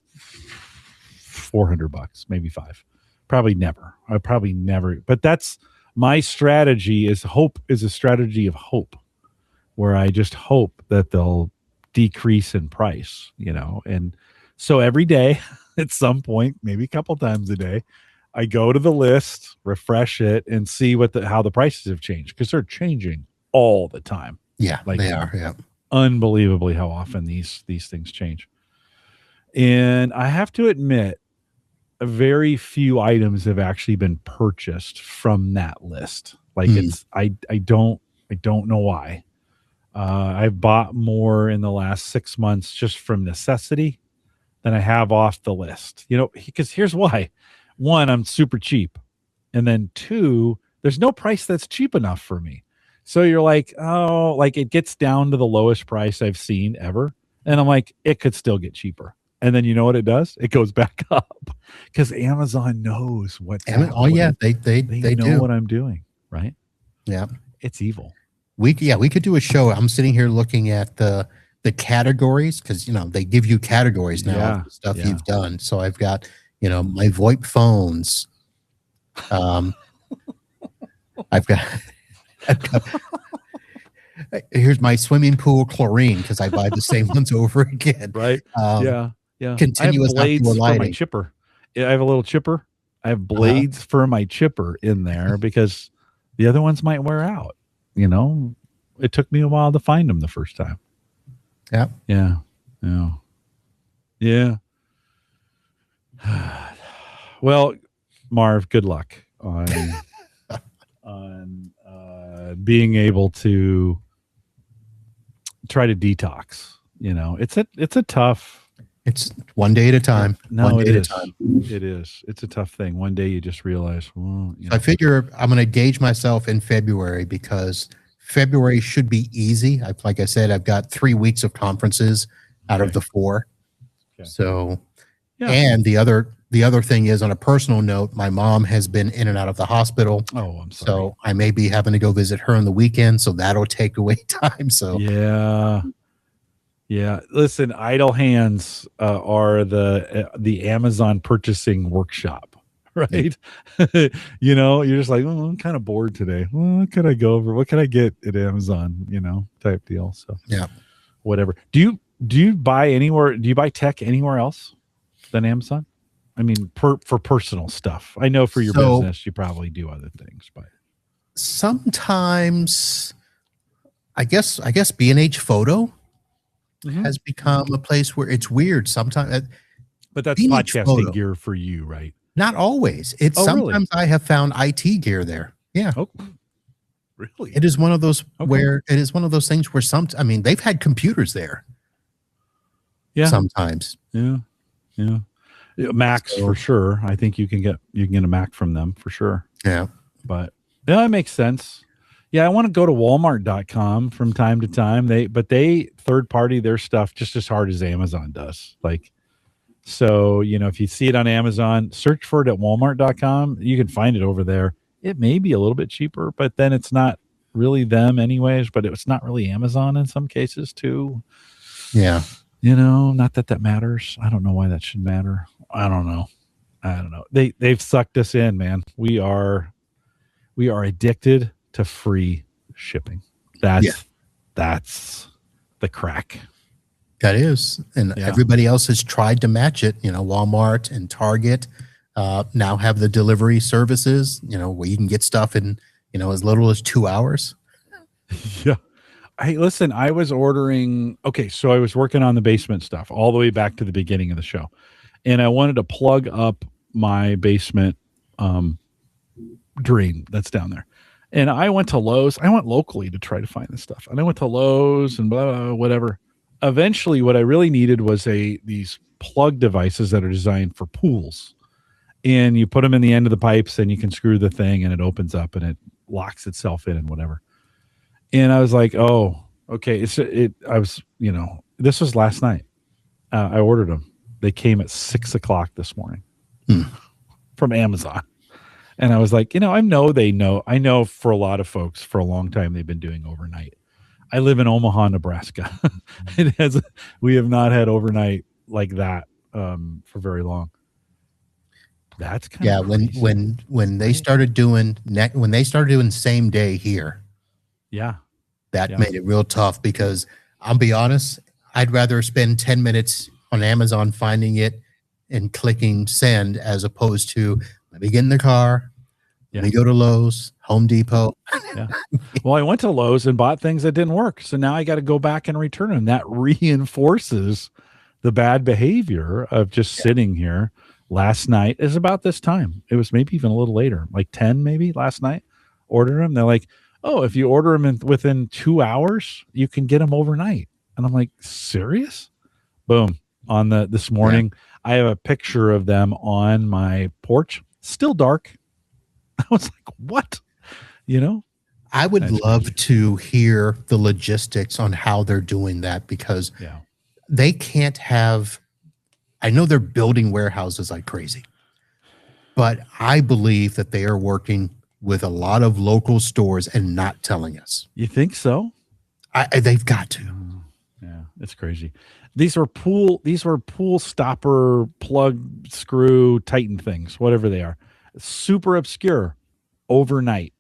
$400, maybe $500. Probably never. I probably never. But that's my strategy. Is a strategy of hope, where I just hope that they'll decrease in price, you know. And so every day, at some point, maybe a couple times a day, I go to the list, refresh it, and see how the prices have changed, because they're changing all the time. Yeah, Like, they are. Yeah. Unbelievably how often these things change. And I have to admit, very few items have actually been purchased from that list. Like I don't know why. I've bought more in the last 6 months just from necessity than I have off the list. Because here's why. One, I'm super cheap. And then two, there's no price that's cheap enough for me. So you're like, oh, like it gets down to the lowest price I've seen ever. And I'm like, it could still get cheaper. And then you know what it does? It goes back up, because Amazon knows what's happening. Oh yeah, they know do what I'm doing, right? Yeah, it's evil. We could do a show. I'm sitting here looking at the categories, because they give you categories now of the stuff you've done. So I've got my VoIP phones. I've got here's my swimming pool chlorine, because I buy the same ones over again. Right. Yeah. Continuous I have blades outdoor lighting. for my chipper. I have a little chipper. I have blades for my chipper in there because the other ones might wear out. It took me a while to find them the first time. Yeah. Well, Marv, good luck on being able to try to detox. It's a tough. It's one day at a time. No, it is. It is. It's a tough thing. One day you just realize, I figure I'm going to gauge myself in February, because February should be easy. Like I said, I've got 3 weeks of conferences out of the 4. Okay. So, and the other thing is, on a personal note, my mom has been in and out of the hospital. Oh, I'm sorry. So I may be having to go visit her on the weekend. So that'll take away time. So yeah. Listen, idle hands are the Amazon purchasing workshop, right? You're just like, I'm kind of bored today. What can I go over? What can I get at Amazon? Type deal. So whatever. Do you buy anywhere? Do you buy tech anywhere else than Amazon? I mean, for personal stuff. I know for your business, you probably do other things, but sometimes, I guess B&H Photo has become a place where it's weird sometimes. But that's podcasting gear for you, right? Not always. Sometimes really? I have found IT gear there. Yeah. Oh, really? It is one of those where it is one of those things where they've had computers there. Yeah. Sometimes. Yeah. Macs for sure. I think you can get a Mac from them for sure. Yeah. But that makes sense. Yeah, I want to go to Walmart.com from time to time. They third party their stuff just as hard as Amazon does. So, if you see it on Amazon, search for it at Walmart.com. You can find it over there. It may be a little bit cheaper, but then it's not really them anyways, but it's not really Amazon in some cases too. Yeah. Not that matters. I don't know why that should matter. I don't know. They've sucked us in, man. We are addicted to free shipping. That's the crack. That is. And everybody else has tried to match it. Walmart and Target now have the delivery services, where you can get stuff in, as little as 2 hours. Yeah. Hey, listen, I was ordering. Okay. So I was working on the basement stuff all the way back to the beginning of the show. And I wanted to plug up my basement drain that's down there. And I went to Lowe's. I went locally to try to find this stuff. And I went to Lowe's and blah, blah, blah, whatever. Eventually, what I really needed was these plug devices that are designed for pools. And you put them in the end of the pipes and you can screw the thing and it opens up and it locks itself in and whatever. And I was like, oh, okay. This was last night. I ordered them. They came at 6:00 this morning from Amazon. And I was like, I know for a lot of folks for a long time, they've been doing overnight. I live in Omaha, Nebraska. We have not had overnight like that for very long. That's kind of crazy. when they started doing same day here. Yeah. That made it real tough, because I'll be honest, I'd rather spend 10 minutes on Amazon finding it and clicking send as opposed to let me get in the car. Yeah. Let me go to Lowe's, Home Depot. Yeah. Well, I went to Lowe's and bought things that didn't work. So now I got to go back and return them. That reinforces the bad behavior of just sitting here. Last night is about this time. It was maybe even a little later, like 10 maybe last night. Ordered them. They're like, oh, if you order them within 2 hours, you can get them overnight. And I'm like, serious? Boom. On this morning, I have a picture of them on my porch. Still dark. I was like, what? You know? I would love to hear the logistics on how they're doing that, because they can't have, I know they're building warehouses like crazy, but I believe that they are working with a lot of local stores and not telling us. You think so? They've got to. Yeah, it's crazy. These were pool stopper, plug, screw, Titan things, whatever they are. Super obscure. Overnight.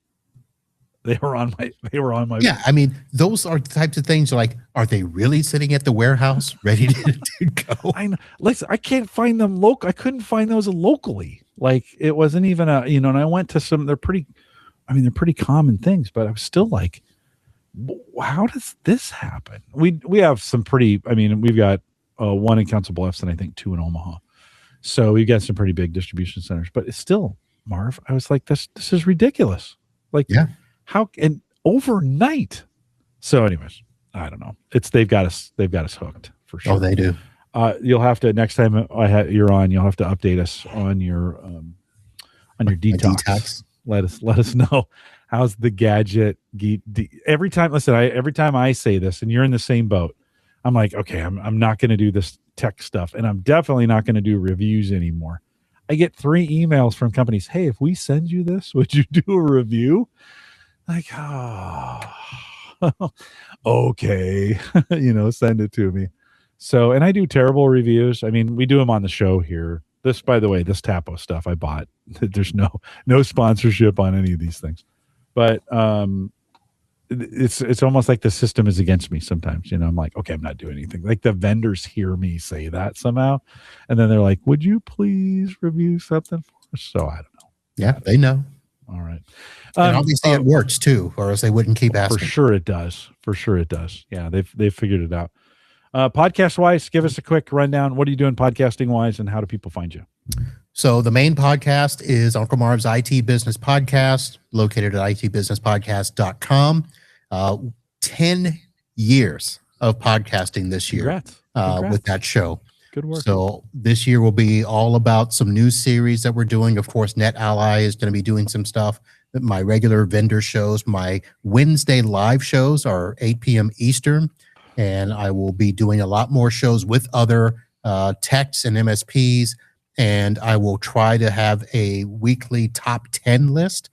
They were on my Yeah, I mean, those are the types of things like, are they really sitting at the warehouse ready to go? I know. Listen, I can't find them local. I couldn't find those locally. Like, it wasn't even and I went to some, they're pretty common things, but I was still like, how does this happen? We have some pretty, we've got one in Council Bluffs and I think 2 in Omaha. So we've got some pretty big distribution centers, but it's still, Marv, I was like, this is ridiculous. Like, how, and overnight. So anyways, I don't know. They've got us hooked for sure. Oh, they do. You'll have to, next time you're on, you'll have to update us on your detox. Let us know. How's the Gadget? Every time I say this, and you're in the same boat, I'm like, okay, I'm not going to do this tech stuff, and I'm definitely not going to do reviews anymore. I get 3 emails from companies. Hey, if we send you this, would you do a review? Like, okay, send it to me. So, and I do terrible reviews. I mean, we do them on the show here. This, by the way, this Tapo stuff I bought. There's no sponsorship on any of these things, but it's almost like the system is against me sometimes. I'm like, okay, I'm not doing anything. Like, the vendors hear me say that somehow, and then they're like, would you please review something for us? So I don't know. Yeah, they know. All right. And obviously it works too, or else they wouldn't keep asking. For sure it does. Yeah, they've figured it out. Podcast wise, give us a quick rundown. What are you doing podcasting wise, and how do people find you? So the main podcast is Uncle Marv's IT Business Podcast, located at itbusinesspodcast.com. 10 years of podcasting this year. Congrats. With that show. Good work. So this year will be all about some new series that we're doing. Of course, NetAlly is going to be doing some stuff. My regular vendor shows, my Wednesday live shows are 8 p.m. Eastern, and I will be doing a lot more shows with other techs and MSPs, and I will try to have a weekly top 10 list.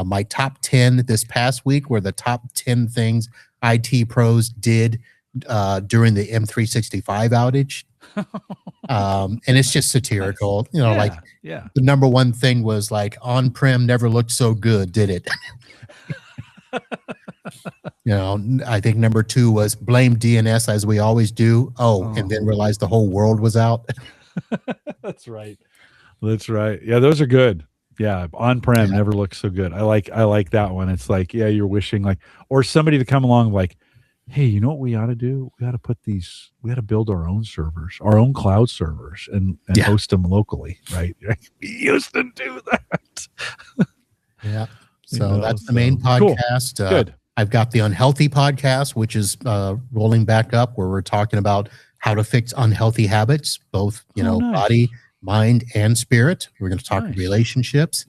My top 10 this past week were the top 10 things IT pros did during the M365 outage. And it's just satirical, nice. The number one thing was like, on-prem never looked so good, did it? I think number 2 was blame DNS as we always do. And then realized the whole world was out. That's right. Yeah, those are good. Yeah, on-prem never looked so good. I like that one. It's like, you're wishing like, or somebody to come along like, hey, you know what we ought to do? We ought to build our own servers, our own cloud servers, and host them locally, right? We used to do that. Yeah. So that's the main podcast. Cool. Good. I've got the Unhealthy podcast, which is rolling back up, where we're talking about how to fix unhealthy habits, both, nice. Body, mind, and spirit. We're going to talk relationships.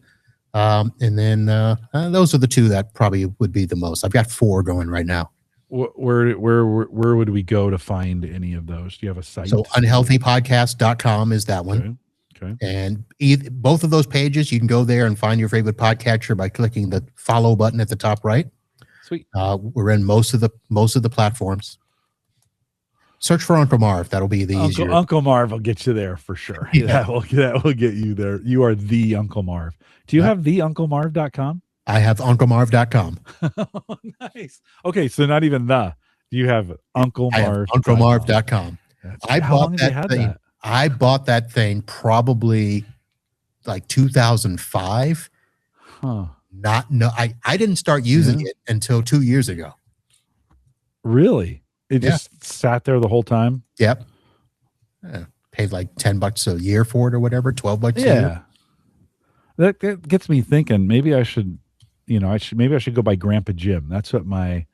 And then those are the 2 that probably would be the most. I've got 4 going right now. Where would we go to find any of those? Do you have a site? So unhealthypodcast.com is that one. Okay. And both of those pages, you can go there and find your favorite podcatcher by clicking the follow button at the top right. Sweet. We're in most of the platforms. Search for Uncle Marv. That'll be the easier. Uncle Marv will get you there for sure. That will get you there. You are the Uncle Marv. Do you have theunclemarv.com? I have unclemarv.com. Oh, nice. Okay, so not even the. You have Uncle Marv. unclemarv.com. I bought that thing. I bought that thing probably like 2005. Huh. I didn't start using it until 2 years ago. Really? It just sat there the whole time? Yep. Paid like $10 a year for it or whatever, $12 a year. That gets me thinking. Maybe I should, maybe I should go by Grandpa Jim. That's what my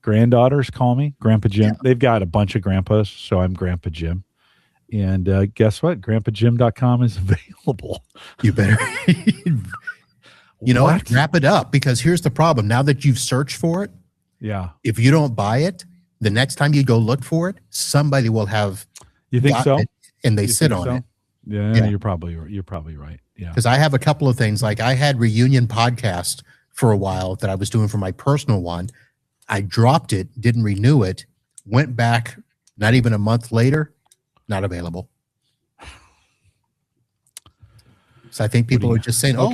granddaughters call me, Grandpa Jim. Yeah. They've got a bunch of grandpas, so I'm Grandpa Jim. And guess what? GrandpaJim.com is available. You better, what? Wrap it up, because here's the problem. Now that you've searched for it, if you don't buy it, the next time you go look for it, somebody will have. You think so? And they sit on it. Yeah, you're probably right. Yeah, because I have a couple of things. Like I had Reunion Podcast for a while that I was doing for my personal one. I dropped it, didn't renew it, went back. Not even a month later, not available. So I think people are just saying, "Oh,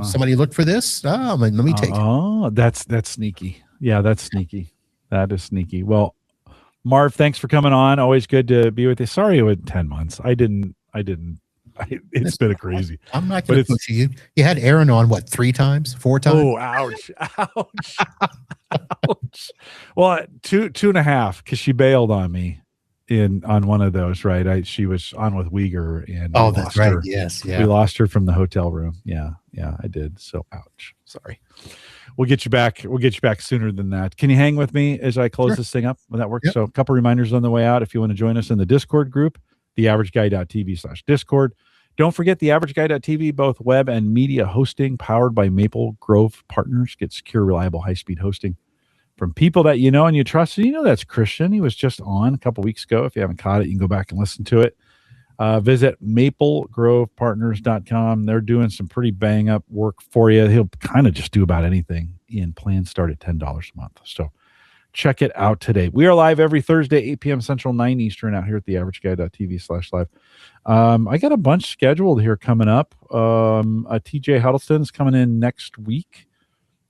somebody looked for this. Oh, let me take it." Oh, that's sneaky. Yeah, that's sneaky. That is sneaky. Well, Marv, thanks for coming on. Always good to be with you. Sorry it went 10 months. It's been a crazy. I'm not going to push you. You had Aaron on, 3 times, 4 times? Oh, ouch. Ouch. Well, two and a half, because she bailed on me on one of those, right? She was on with Uyghur, and that's right. Yes. Yeah. We lost her from the hotel room. Yeah, I did. So ouch. Sorry. We'll get you back. We'll get you back sooner than that. Can you hang with me as I close this thing up? Will that work? Yep. So a couple reminders on the way out. If you want to join us in the Discord group, theaverageguy.tv/Discord. Don't forget theaverageguy.tv, both web and media hosting powered by Maple Grove Partners. Get secure, reliable, high-speed hosting from people that you know and you trust. And that's Christian. He was just on a couple weeks ago. If you haven't caught it, you can go back and listen to it. Visit maplegrovepartners.com. They're doing some pretty bang up work for you. He'll kind of just do about anything, and plans start at $10 a month. So check it out today. We are live every Thursday, 8 p.m. Central, 9 Eastern, out here at theaverageguy.tv/live. I got a bunch scheduled here coming up. TJ Huddleston's coming in next week.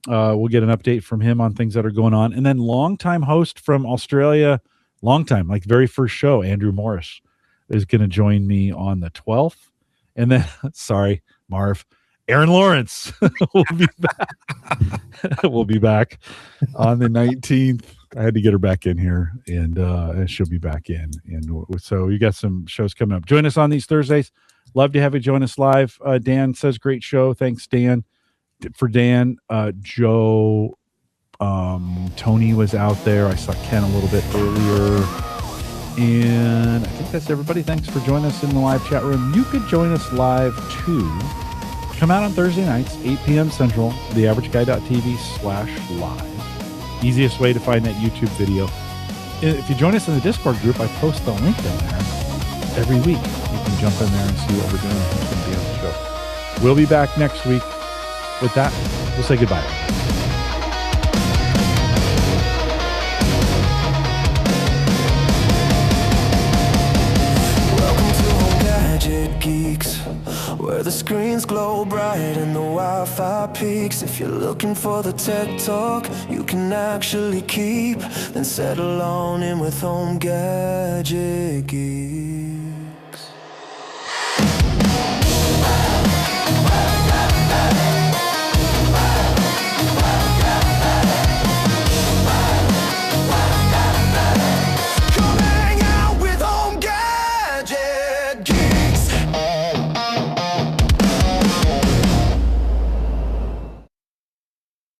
We'll get an update from him on things that are going on. And then longtime host from Australia, like very first show, Andrew Morris, is going to join me on the 12th. And then, sorry, Marv, Aaron Lawrence will be back. We'll be back on the 19th. I had to get her back in here, and she'll be back in. And so you got some shows coming up. Join us on these Thursdays. Love to have you join us live. Dan says, great show. Thanks, Dan. For Dan, Joe, Tony was out there. I saw Ken a little bit earlier. And I think that's everybody. Thanks for joining us in the live chat room. You could join us live too. Come out on Thursday nights, 8 p.m. Central, theaverageguy.tv/live. Easiest way to find that YouTube video. If you join us in the Discord group, I post the link in there every week. You can jump in there and see what we're doing. Who's going to be on the show. We'll be back next week. With that, we'll say goodbye. Geeks, where the screens glow bright and the Wi-Fi peaks. If you're looking for the tech talk you can actually keep, then settle on in with Home Gadget Geeks.